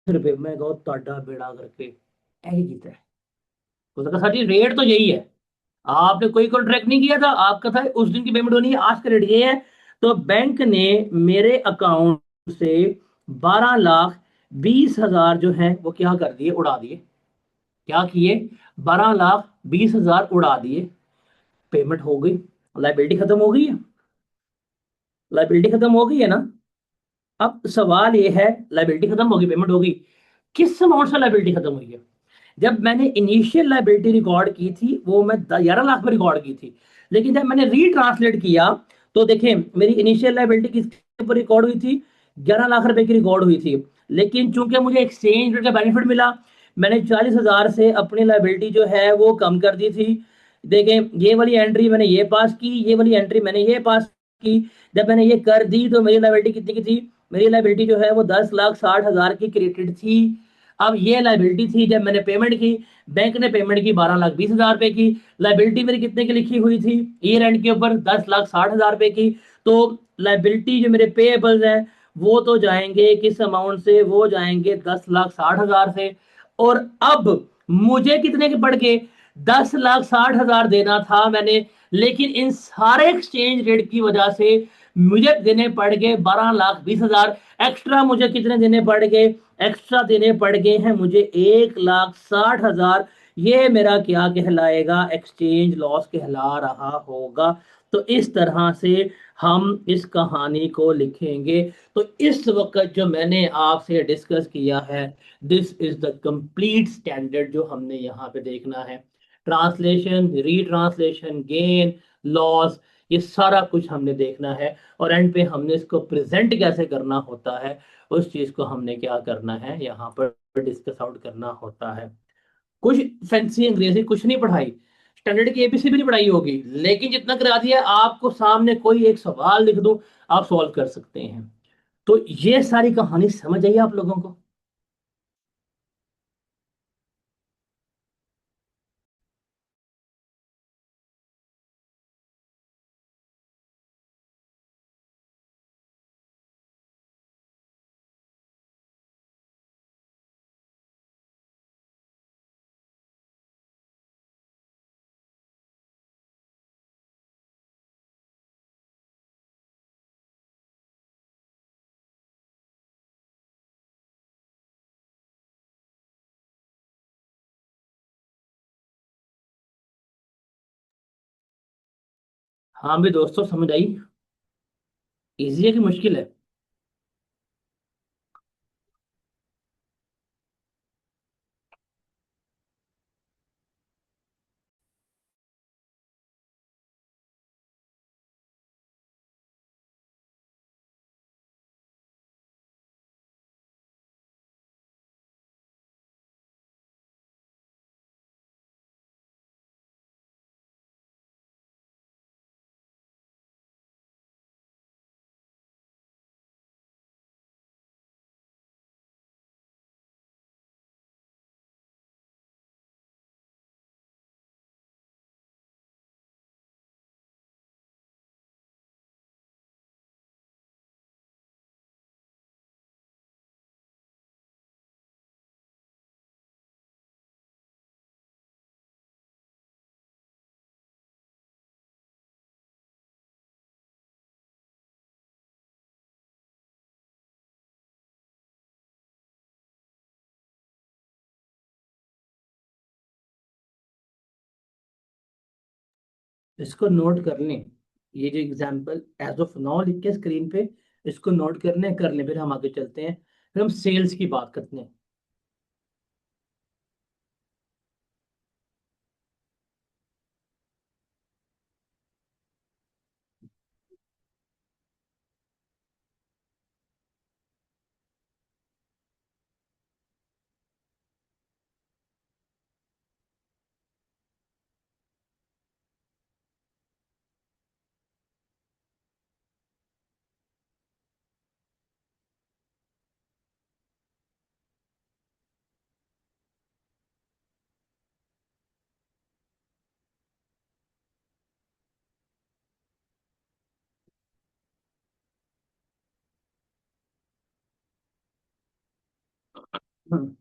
रुपये। मैं कहा ताडा बेड़ा करके यही जीता है। उसने कहा सर जी रेट तो यही है, आपने कोई कॉन्ट्रैक्ट नहीं किया था, आपका था उस दिन की पेमेंट होनी है, आज का रेट ये है। तो बैंक ने मेरे अकाउंट से 12,20,000 जो है वो क्या कर दिए, उड़ा दिए। क्या किए? 12,20,000 उड़ा दिए। पेमेंट हो गई, लाइबिलिटी खत्म हो गई है। लाइबिलिटी खत्म हो गई है ना। अब सवाल ये है, लाइबिलिटी खत्म होगी, पेमेंट होगी, किस अमाउंट से लाइबिलिटी खत्म हुई है? जब मैंने इनिशियल लाइबिलिटी रिकॉर्ड की थी वो मैं 11 लाख में रिकॉर्ड की थी। लेकिन जब मैंने रीट्रांसलेट किया तो देखें मेरी इनिशियल लाइबिलिटी किसके ऊपर रिकॉर्ड हुई थी? 11 लाख रुपए की रिकॉर्ड हुई थी। लेकिन चूंकि मुझे एक्सचेंज रेट का बेनिफिट मिला, मैंने 40,000 से अपनी लाइबिलिटी जो है वो कम कर दी थी। देखें ये वाली एंट्री मैंने ये पास की, ये वाली एंट्री मैंने ये पास की। जब मैंने ये कर दी तो मेरी लाइबिलिटी कितनी की थी? मेरी लाइबिलिटी जो है वो 10,60,000 की क्रेडिट थी। अब ये लाइबिलिटी थी जब मैंने पेमेंट की, बैंक ने पेमेंट की 12,20,000 रुपए की। लाइबिलिटी मेरी कितने की लिखी हुई थी ईयर एंड के ऊपर? 10,60,000 रुपए की। तो लाइबिलिटी जो मेरे पेएबल्स है वो तो जाएंगे किस अमाउंट से? वो जाएंगे 10,60,000 से। और अब मुझे कितने के पड़ गए? 10,60,000 देना था मैंने, लेकिन इन सारे एक्सचेंज रेट की वजह से मुझे देने पड़ गए 12,20,000। एक्स्ट्रा मुझे कितने देने पड़ गए? एक्स्ट्रा देने पड़ गए हैं मुझे 1,60,000। ये मेरा क्या कहलाएगा? एक्सचेंज लॉस कहला रहा होगा। तो इस तरह से हम इस कहानी को लिखेंगे। तो इस वक्त जो मैंने आपसे डिस्कस किया है, this is the complete standard जो हमने यहाँ पे देखना है। ट्रांसलेशन, रीट्रांसलेशन, गेन, लॉस, ये सारा कुछ हमने देखना है। और एंड पे हमने इसको प्रेजेंट कैसे करना होता है, उस चीज को हमने क्या करना है यहाँ पर डिस्कस आउट करना होता है। कुछ फैंसी अंग्रेजी कुछ नहीं पढ़ाई, स्टैंडर्ड की एबीसी भी नहीं पढ़ाई होगी, लेकिन जितना करा दिया आपको, सामने कोई एक सवाल लिख दो, आप सॉल्व कर सकते हैं। तो ये सारी कहानी समझ आई आप लोगों को? हाँ भी दोस्तों, समझ आई? इजी है कि मुश्किल है? इसको नोट कर लें, ये जो एग्जाम्पल एज ऑफ नाउ लिख के स्क्रीन पे, इसको नोट करने कर लें, फिर हम आगे चलते हैं। फिर हम सेल्स की बात करते हैं। हम्म।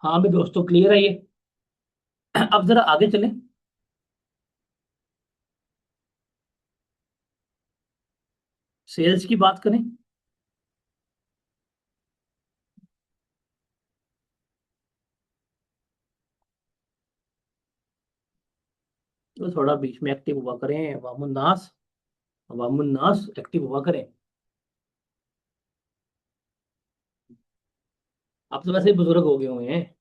हाँ भी दोस्तों, क्लियर है ये? अब जरा आगे चलें। सेल्स की बात करें। तो थोड़ा बीच में एक्टिव हुआ करें, वामुन्नास, वामुन्नास एक्टिव हुआ करें। आप तो वैसे ही बुजुर्ग हो गए हुए हैं।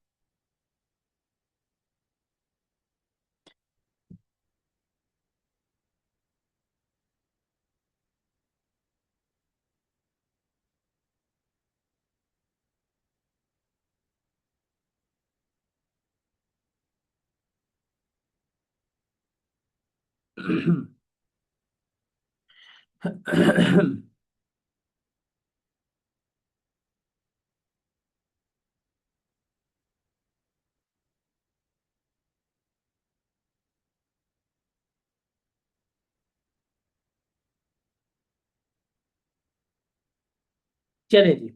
चले जी,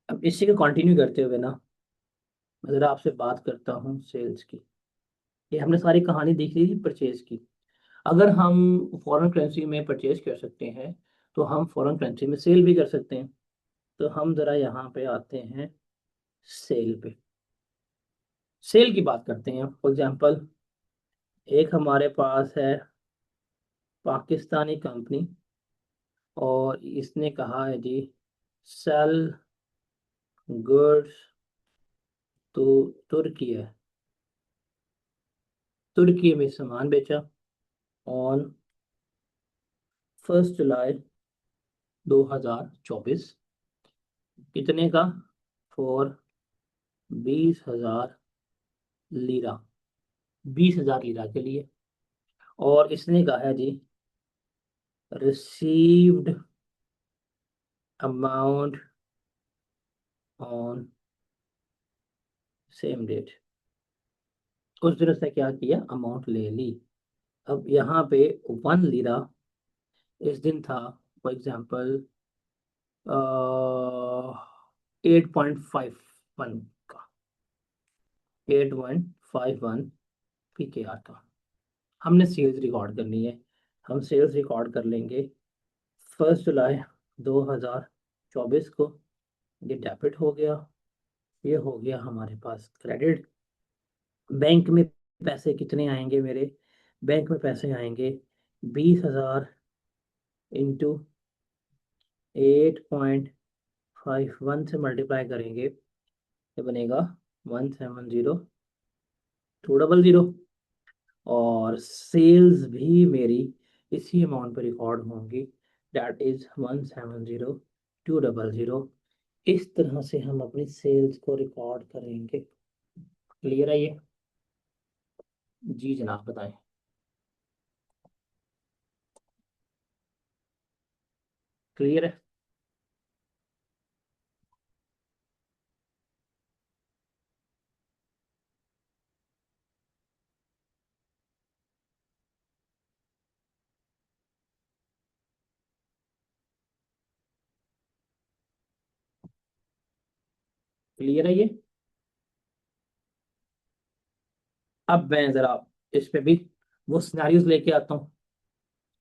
अब इसी को कंटिन्यू करते हुए ना मैं जरा आपसे बात करता हूँ सेल्स की। ये हमने सारी कहानी देख ली थी परचेज की। अगर हम फॉरेन करेंसी में परचेज कर सकते हैं तो हम फॉरेन करेंसी में सेल भी कर सकते हैं। तो हम जरा यहाँ पे आते हैं सेल पे। सेल की बात करते हैं। फॉर एग्जांपल, एक हमारे पास है पाकिस्तानी कंपनी और इसने कहा है जी सेल गुड्स तो तुर्की है, तुर्की में सामान बेचा ऑन 1 जुलाई 2024। कितने का? फॉर 20,000 लीरा, 20,000 लीरा के लिए। और इसने कहा है जी received amount on same date. उस दिन उसने क्या किया? अमाउंट ले ली। अब यहाँ पे 1 लीरा इस दिन था फॉर एग्जाम्पल 8.51 का, 8.51 PKR का। हमने सेल्स रिकॉर्ड करनी है। हम सेल्स रिकॉर्ड कर लेंगे 1 जुलाई 2024 को। ये डेबिट हो गया, ये हो गया हमारे पास क्रेडिट। बैंक में पैसे कितने आएंगे मेरे? बैंक में पैसे आएंगे 20,000 इंटू 8.51 से मल्टीप्लाई करेंगे, ये बनेगा 170,200। और सेल्स भी मेरी इसी अमाउंट पर रिकॉर्ड होंगी, डैट इज 170,200। इस तरह से हम अपनी सेल्स को रिकॉर्ड करेंगे। क्लियर है ये? जी जनाब बताएं। क्लियर है? क्लियर है ये? अब मैं जरा इस पे भी वो सिनेरियोज लेके आता हूँ।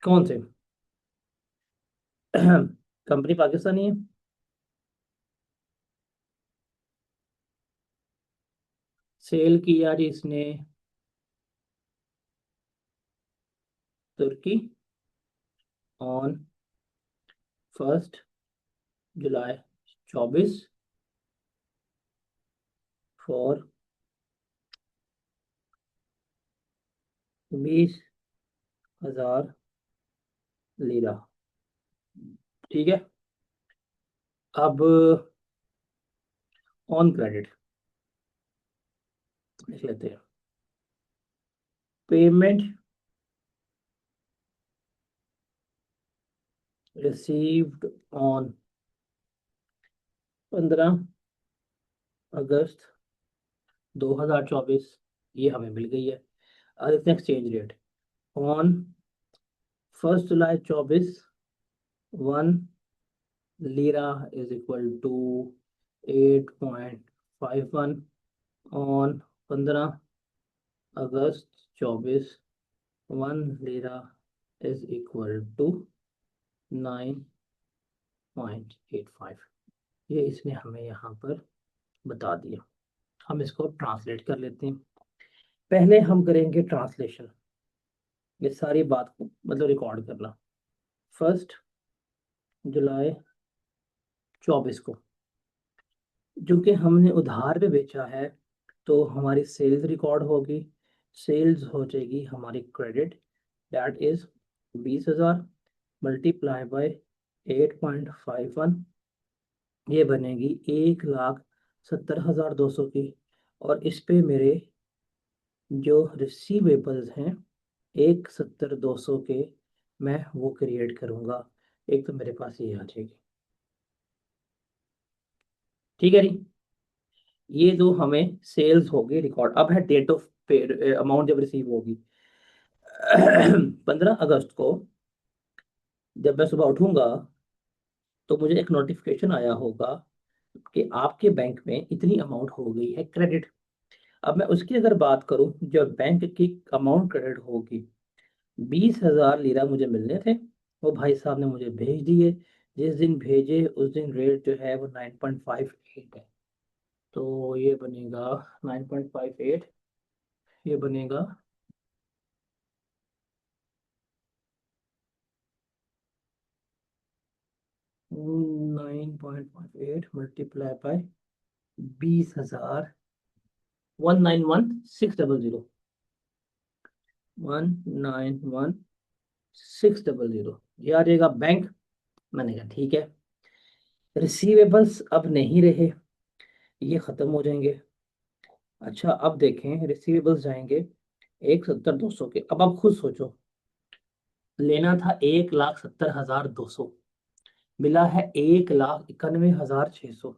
कौन से? कंपनी पाकिस्तानी है, सेल किया जी इसने तुर्की ऑन 1 जुलाई 2024 फॉर 20,000 लीरा। ठीक है। अब ऑन क्रेडिट लिख लेते हैं। Payment received on 15 August 2024। ये हमें मिल गई है। और इसमें exchange rate on 1 July 2024 1 lira is equal to 8.51। On 15 August 2024 1 lira is equal to 9.85। ये इसने हमें यहाँ पर बता दिया। हम इसको ट्रांसलेट कर लेते हैं। पहले हम करेंगे ट्रांसलेशन, ये सारी बात को मतलब रिकॉर्ड करना। 1 जुलाई 2024 को जो कि हमने उधार पे बेचा है तो हमारी सेल्स रिकॉर्ड होगी। सेल्स हो जाएगी हमारी credit, that is 20,000 multiply by 8.51, ये बनेगी 1,70,200 की। और इस पे मेरे जो रिसीवेबल्स हैं 170 200 के मैं वो क्रिएट करूंगा। एक तो मेरे पास ये आ जाएगी। ठीक है जी। ये जो हमें सेल्स होगी रिकॉर्ड, अब है डेट ऑफ पे, अमाउंट जब रिसीव होगी। 15 अगस्त को जब मैं सुबह उठूंगा तो मुझे एक नोटिफिकेशन आया होगा कि आपके बैंक में इतनी अमाउंट हो गई है क्रेडिट। अब मैं उसकी अगर बात करूं, जब बैंक की अमाउंट क्रेडिट होगी, 20,000 लीरा मुझे मिलने थे, वो भाई साहब ने मुझे भेज दिए। जिस दिन भेजे उस दिन रेट जो है वो 9.58 है। तो ये बनेगा 9.58, ये बनेगा 9.58 मल्टीप्लाई बाय 20,000, 191,600, 191,600 ये आ जाएगा बैंक। मैंने कहा ठीक है। रिसीवेबल्स अब नहीं रहे, ये खत्म हो जाएंगे। अच्छा अब देखें, रिसीवेबल्स जाएंगे 170 200 के। अब आप खुद सोचो, लेना था 1,70,200, मिला है 1,91,600।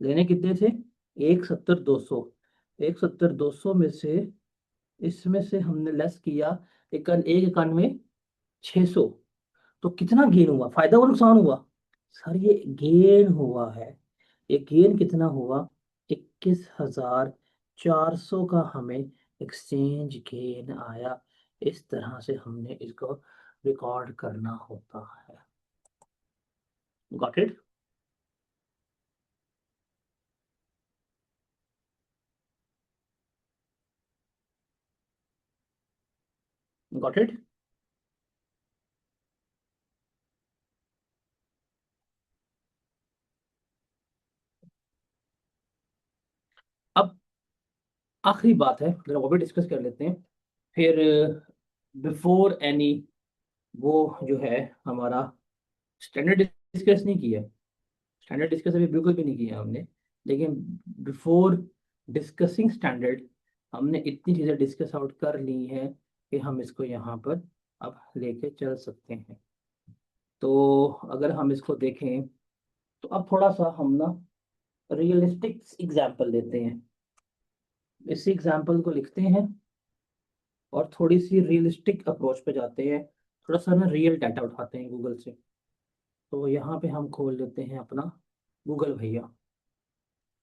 लेने कितने थे? 170 200। 170 200 में से, इसमें से हमने लेस किया 1,91,600। तो कितना गेन हुआ, फायदा और नुकसान हुआ? सर ये गेन हुआ है। ये गेन कितना हुआ? 21,400 का हमें एक्सचेंज गेन आया। इस तरह से हमने इसको रिकॉर्ड करना होता है। Got it? Got it? अब आखिरी बात है, जरा वो भी डिस्कस कर लेते हैं फिर। बिफोर एनी, वो जो है हमारा स्टैंडर्ड डिस्कस नहीं किया। स्टैंडर्ड डिस्कस अभी बिल्कुल भी नहीं किया हमने। लेकिन बिफोर डिस्कसिंग स्टैंडर्ड, हमने इतनी चीज़ें डिस्कस आउट कर ली हैं कि हम इसको यहाँ पर अब लेके चल सकते हैं। तो अगर हम इसको देखें, तो अब थोड़ा सा हम ना रियलिस्टिक एग्जाम्पल लेते हैं। इस एग्जाम्पल को लिखते हैं और थोड़ी सी रियलिस्टिक अप्रोच पे जाते हैं। थोड़ा सा ना रियल डाटा उठाते हैं गूगल से। तो यहाँ पे हम खोल लेते हैं अपना गूगल भैया।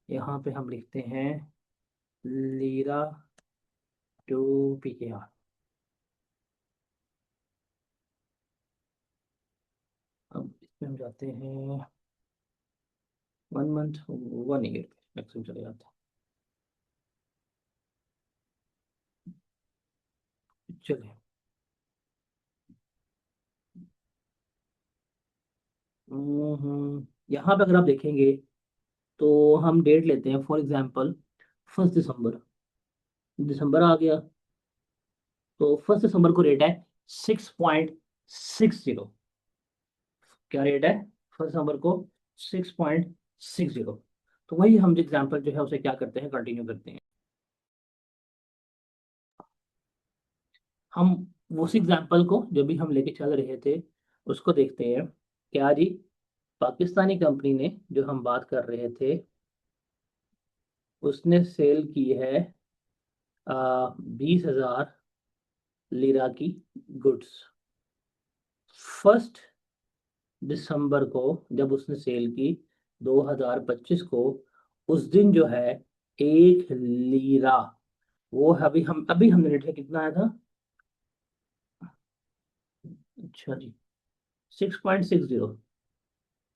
यहाँ पे हम लिखते हैं लीरा टू PKR। अब इसमें हम जाते हैं 1 मंथ 1 ईयर, मैक्सिमम चले जाता है। चलिए। यहाँ पे अगर आप देखेंगे तो हम डेट लेते हैं, फॉर एग्जांपल 1 दिसंबर। दिसंबर आ गया, तो 1 दिसंबर को रेट है 6.60। क्या रेट है 1 दिसंबर को? 6.60। तो वही हम एग्जाम्पल जो है उसे क्या करते हैं, कंटिन्यू करते हैं। हम उस एग्जाम्पल को जो भी हम लेके चल रहे थे उसको देखते हैं। क्या जी, पाकिस्तानी कंपनी ने, जो हम बात कर रहे थे, उसने सेल की है 20,000 लीरा की गुड्स। 1 दिसंबर को जब उसने सेल की, 2025 को, उस दिन जो है 1 लीरा, वो अभी हमने रेट कितना आया था? अच्छा जी, 6.60।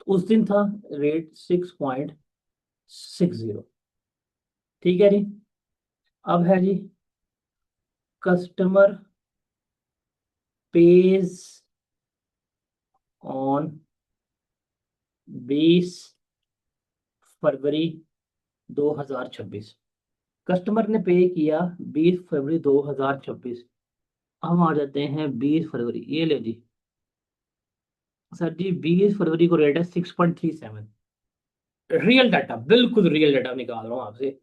उस दिन था रेट 6.60। ठीक है जी। अब है जी, कस्टमर पेज ऑन 20 फरवरी 2026। कस्टमर ने पे किया 20 फरवरी 2026। हम आ जाते हैं 20 फरवरी, ये ले जी। सर जी 20 फरवरी को रेट है 6.37। रियल डाटा, बिल्कुल रियल डाटा निकाल रहा हूँ आपसे।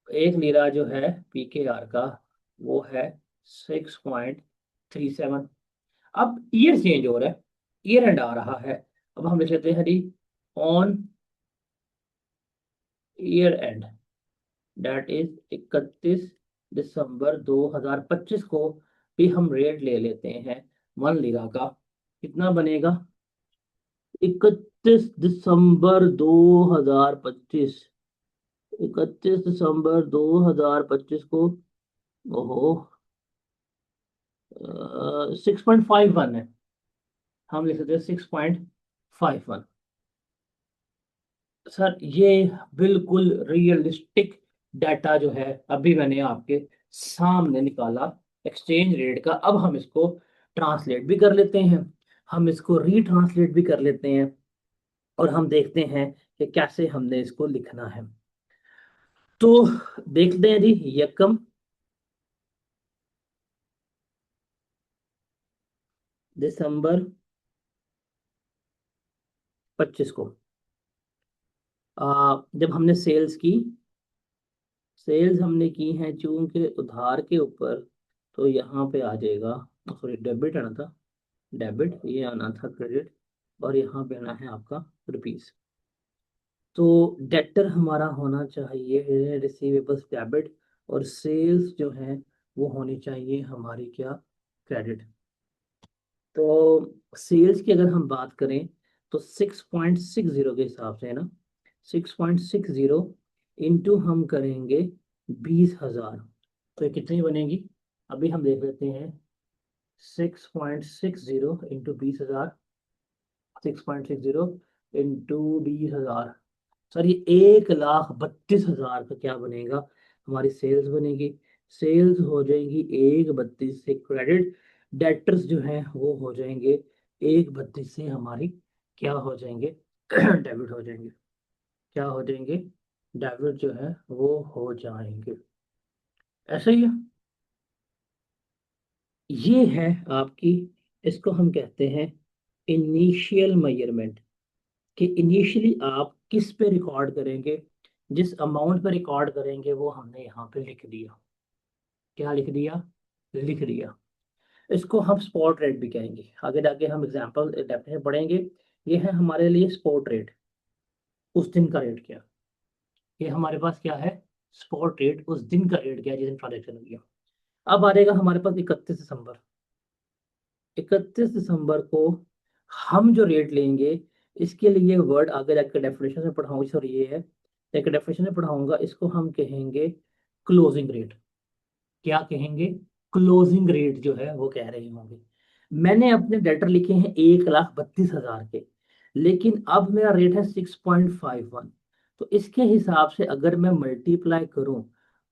1 लीरा जो है PKR का, वो है 6.37। अब ईयर चेंज हो रहा है, ईयर एंड आ रहा है। अब हम लिख लेते हैं जी on year end, that is 31 दिसंबर 2025 को भी हम रेट ले लेते हैं 1 लीरा का। कितना बनेगा? 31 दिसंबर 2025, 31 दिसंबर 2025 को, ओहो, 6.51 है, हम लिख सकते हैं 6.51। सर ये बिल्कुल रियलिस्टिक डाटा जो है अभी मैंने आपके सामने निकाला एक्सचेंज रेट का। अब हम इसको ट्रांसलेट भी कर लेते हैं, हम इसको रीट्रांसलेट भी कर लेते हैं, और हम देखते हैं कि कैसे हमने इसको लिखना है। तो देखते हैं जी, यकम दिसंबर 25 को जब हमने सेल्स हमने की हैं चूंकि उधार के ऊपर, तो यहाँ पे आ जाएगा, सॉरी डेबिट आना था, डेबिट, ये आना था क्रेडिट, और यहाँ पे आना है आपका रुपीस। तो डेटर हमारा होना चाहिए रिसीवेबल्स डेबिट, और सेल्स जो है वो होनी चाहिए हमारी क्या, क्रेडिट। तो सेल्स की अगर हम बात करें तो 6.60 के हिसाब से है ना, 6.60 इंटू हम करेंगे 20,000, तो ये कितनी बनेगी? अभी हम देख लेते हैं, 6.60 इंटू 20,000, 6.60 इंटू 20,000, सर ये 1,32,000 का क्या बनेगा, हमारी सेल्स बनेगी। सेल्स हो जाएंगी 1,32 से क्रेडिट, डेटर्स जो है वो हो जाएंगे 1,32 से हमारी क्या हो जाएंगे, डेबिट हो जाएंगे। क्या हो जाएंगे? डेबिट जो है वो हो जाएंगे। ऐसा ही है, ये है आपकी, इसको हम कहते हैं इनिशियल मेजरमेंट, कि इनिशियली आप किस पे रिकॉर्ड करेंगे, जिस अमाउंट पे रिकॉर्ड करेंगे वो हमने यहाँ पे लिख दिया। क्या लिख दिया? लिख दिया। इसको हम स्पॉट रेट भी कहेंगे, आगे जाके हम एग्जांपल डेफिनेशन पढ़ेंगे। ये है हमारे लिए स्पॉट रेट, उस दिन का रेट क्या, ये हमारे पास क्या है, स्पॉट रेट, उस दिन का रेट क्या है जिस दिन ट्रांजेक्शन हो गया। अब आ जाएगा हमारे पास 31 दिसंबर, 31 दिसंबर को हम जो रेट लेंगे, इसके लिए वर्ड आगे जाकर डेफिनेशन में पढ़ाऊंगी, सॉरी ये है, एक डेफिनेशन में पढ़ाऊंगा, इसको हम कहेंगे क्लोजिंग रेट। क्या कहेंगे? क्लोजिंग रेट जो है वो कह रहे होंगे। मैंने अपने डेटर लिखे हैं 1,32,000 के, लेकिन अब मेरा रेट है 6.51, तो इसके हिसाब से अगर मैं मल्टीप्लाई करूं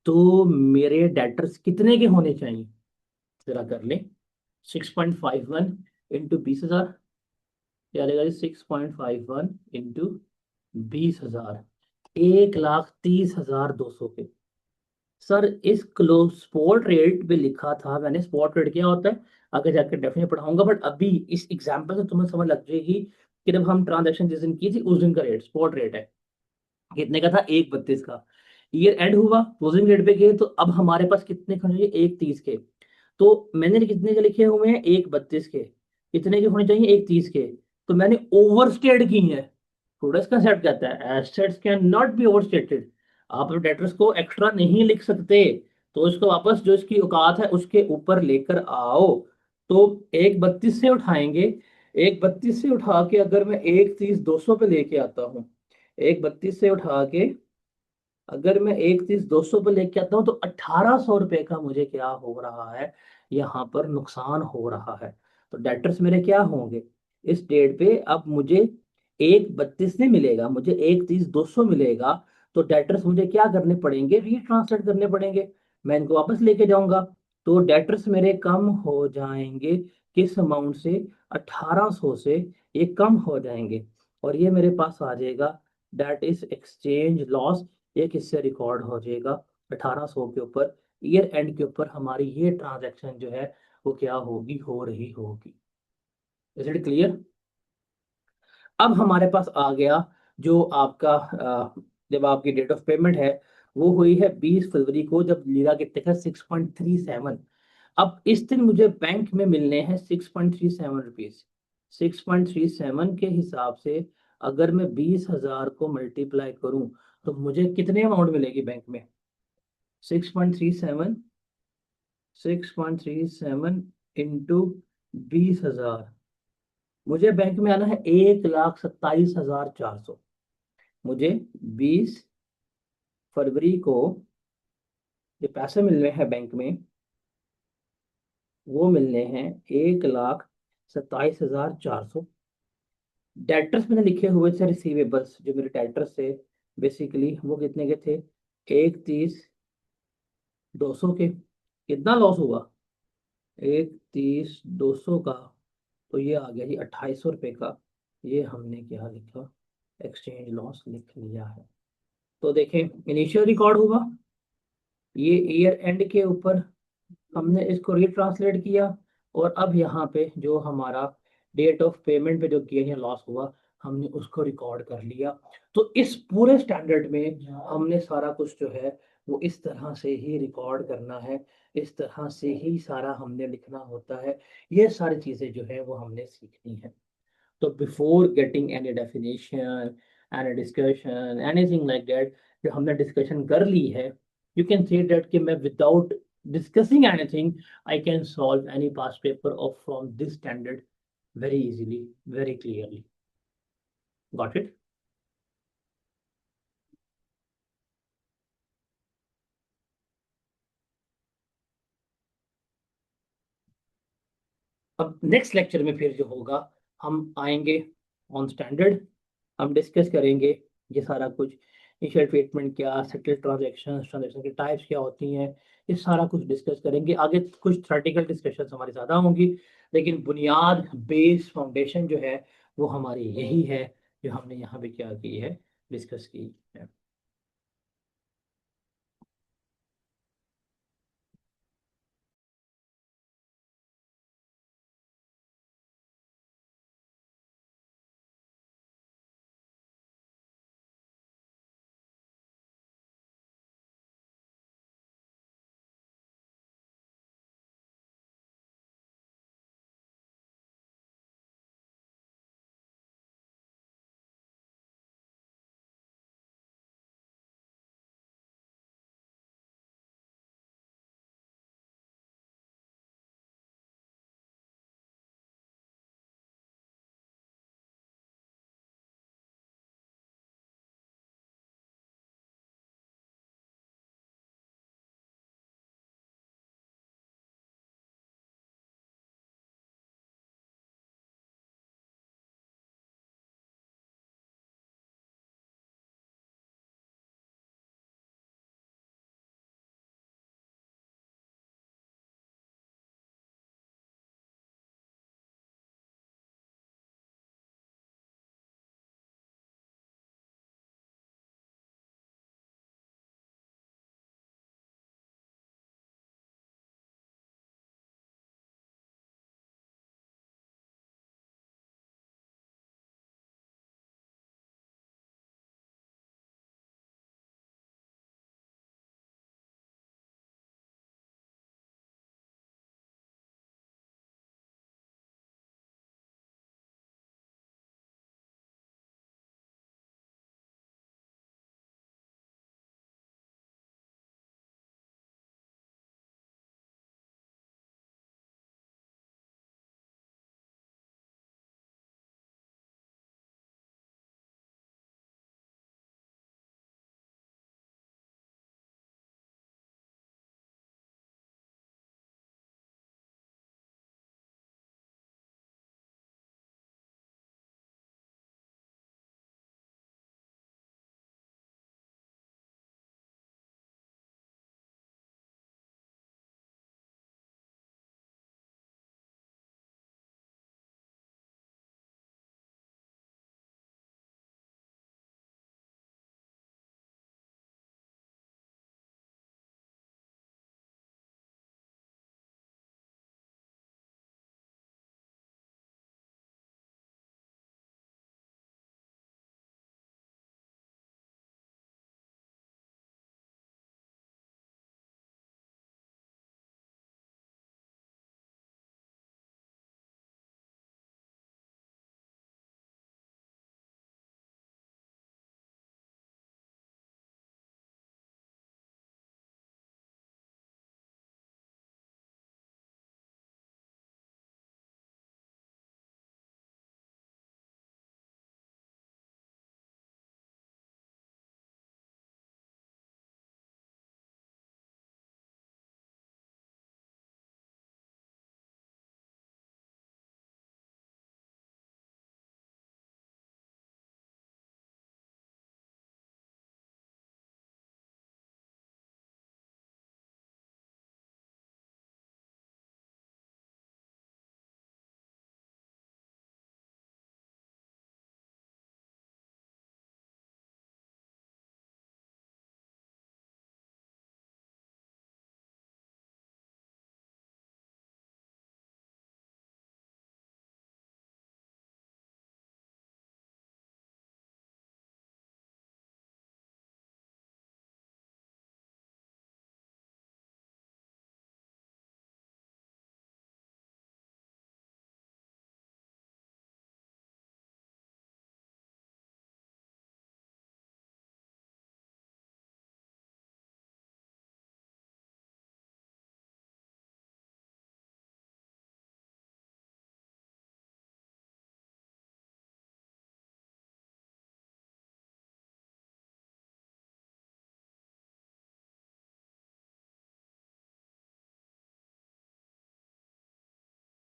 तो मेरे डेटर्स कितने के होने चाहिए, जरा कर लें। 6.51 इंटू 20,000, क्या आएगा? 6.51 इंटू 20,000, 1,30,200 के। सर इस क्लोज स्पॉट रेट पे लिखा था मैंने, स्पॉट रेट क्या होता है आगे जाकर डेफिनेट पढ़ाऊंगा, बट अभी इस एग्जांपल से तुम्हें समझ लग जाएगी कि जब हम ट्रांजैक्शन जिस दिन की थी उस दिन का रेट स्पॉट रेट है, कितने का था, 1,32 का। ईयर एंड हुआ, क्लोजिंग रेट पे गए, तो अब हमारे पास कितने खर्च हुए, 1,30 के। तो मैंने कितने के लिखे हुए हैं, 1,32 के, कितने के होने चाहिए, 1,30 के। तो मैंने ओवरस्टेट की है। प्रोडक्ट्स का सेट कहता है assets can not be overstated, आप डेटर्स को एक्स्ट्रा नहीं लिख सकते, तो इसको वापस जो इसकी औकात है उसके ऊपर लेकर आओ। तो 1,32 से उठाएंगे, 1,32 से उठा के अगर मैं 1,30,200 पे लेके आता हूँ, 1,32 से उठा के अगर मैं 1,30,200 पे लेके आता हूँ, तो 1,800 रुपए का मुझे क्या हो रहा है, यहाँ पर नुकसान हो रहा है। तो डेटर्स मेरे क्या होंगे इस डेट पे, अब मुझे 1,32 नहीं मिलेगा, मुझे 1,30,200 मिलेगा। तो डेटर्स मुझे क्या करने पड़ेंगे, रीट्रांसलेट करने पड़ेंगे, मैं इनको वापस लेके जाऊंगा। तो डेटर्स मेरे कम हो जाएंगे, किस अमाउंट से, 1,800 से ये कम हो जाएंगे, और ये मेरे पास आ जाएगा, दैट इज एक्सचेंज लॉस। ये किससे रिकॉर्ड हो जाएगा, 1,800 के ऊपर, ईयर एंड के ऊपर हमारी ये ट्रांजैक्शन जो है वो क्या होगी, हो रही होगी। Is it clear? अब हमारे पास आ गया जो आपका जब आपकी डेट ऑफ पेमेंट है वो हुई है 20 फरवरी को, जब लीरा कितने का, 6.37। अब इस दिन मुझे बैंक में मिलने हैं 6.37 रुपीज। 6.37 के हिसाब से अगर मैं 20,000 को मल्टीप्लाई करूं तो मुझे कितने अमाउंट मिलेगी बैंक में? 6.37, 6.37 इंटू 20,000। मुझे बैंक में आना है 1,27,400। मुझे 20 फरवरी को जो पैसे मिल रहे हैं बैंक में वो मिलने हैं 1,27,400। डेटर्स मैंने लिखे हुए थे, रिसीवेबल्स जो मेरे डेटर्स थे बेसिकली वो कितने के थे? 1,30,200 के। कितना लॉस हुआ? 1,30,200 का। तो ये आ गया जी 2,800 रुपये का। ये हमने क्या लिखा? एक्सचेंज लॉस लिख लिया है। तो देखें, इनिशियल रिकॉर्ड हुआ, ये ईयर एंड के ऊपर हमने इसको रिट्रांसलेट किया, और अब यहाँ पे जो हमारा डेट ऑफ पेमेंट पे जो गेन या लॉस हुआ हमने उसको रिकॉर्ड कर लिया। तो इस पूरे स्टैंडर्ड में हमने सारा कुछ जो है वो इस तरह से ही रिकॉर्ड करना है, इस तरह से ही सारा हमने लिखना होता है। ये सारी चीज़ें जो है वो हमने सीखनी है। तो before getting any definition, any discussion, anything like that, जो हमने डिस्कशन कर ली है, यू कैन से दैट कि मैं without discussing anything I can solve any past paper of from this standard very easily, very clearly. Got it? अब next lecture में फिर जो होगा हम आएंगे ऑन स्टैंडर्ड, हम डिस्कस करेंगे ये सारा कुछ, इनिशियल ट्रीटमेंट क्या, सेटल ट्रांजैक्शन, ट्रांजैक्शन की टाइप्स क्या होती हैं, ये सारा कुछ डिस्कस करेंगे। आगे कुछ थ्योरेटिकल डिस्कशन हमारी ज़्यादा होंगी, लेकिन बुनियाद बेस फाउंडेशन जो है वो हमारी यही है जो हमने यहाँ पे क्या की है, डिस्कस की।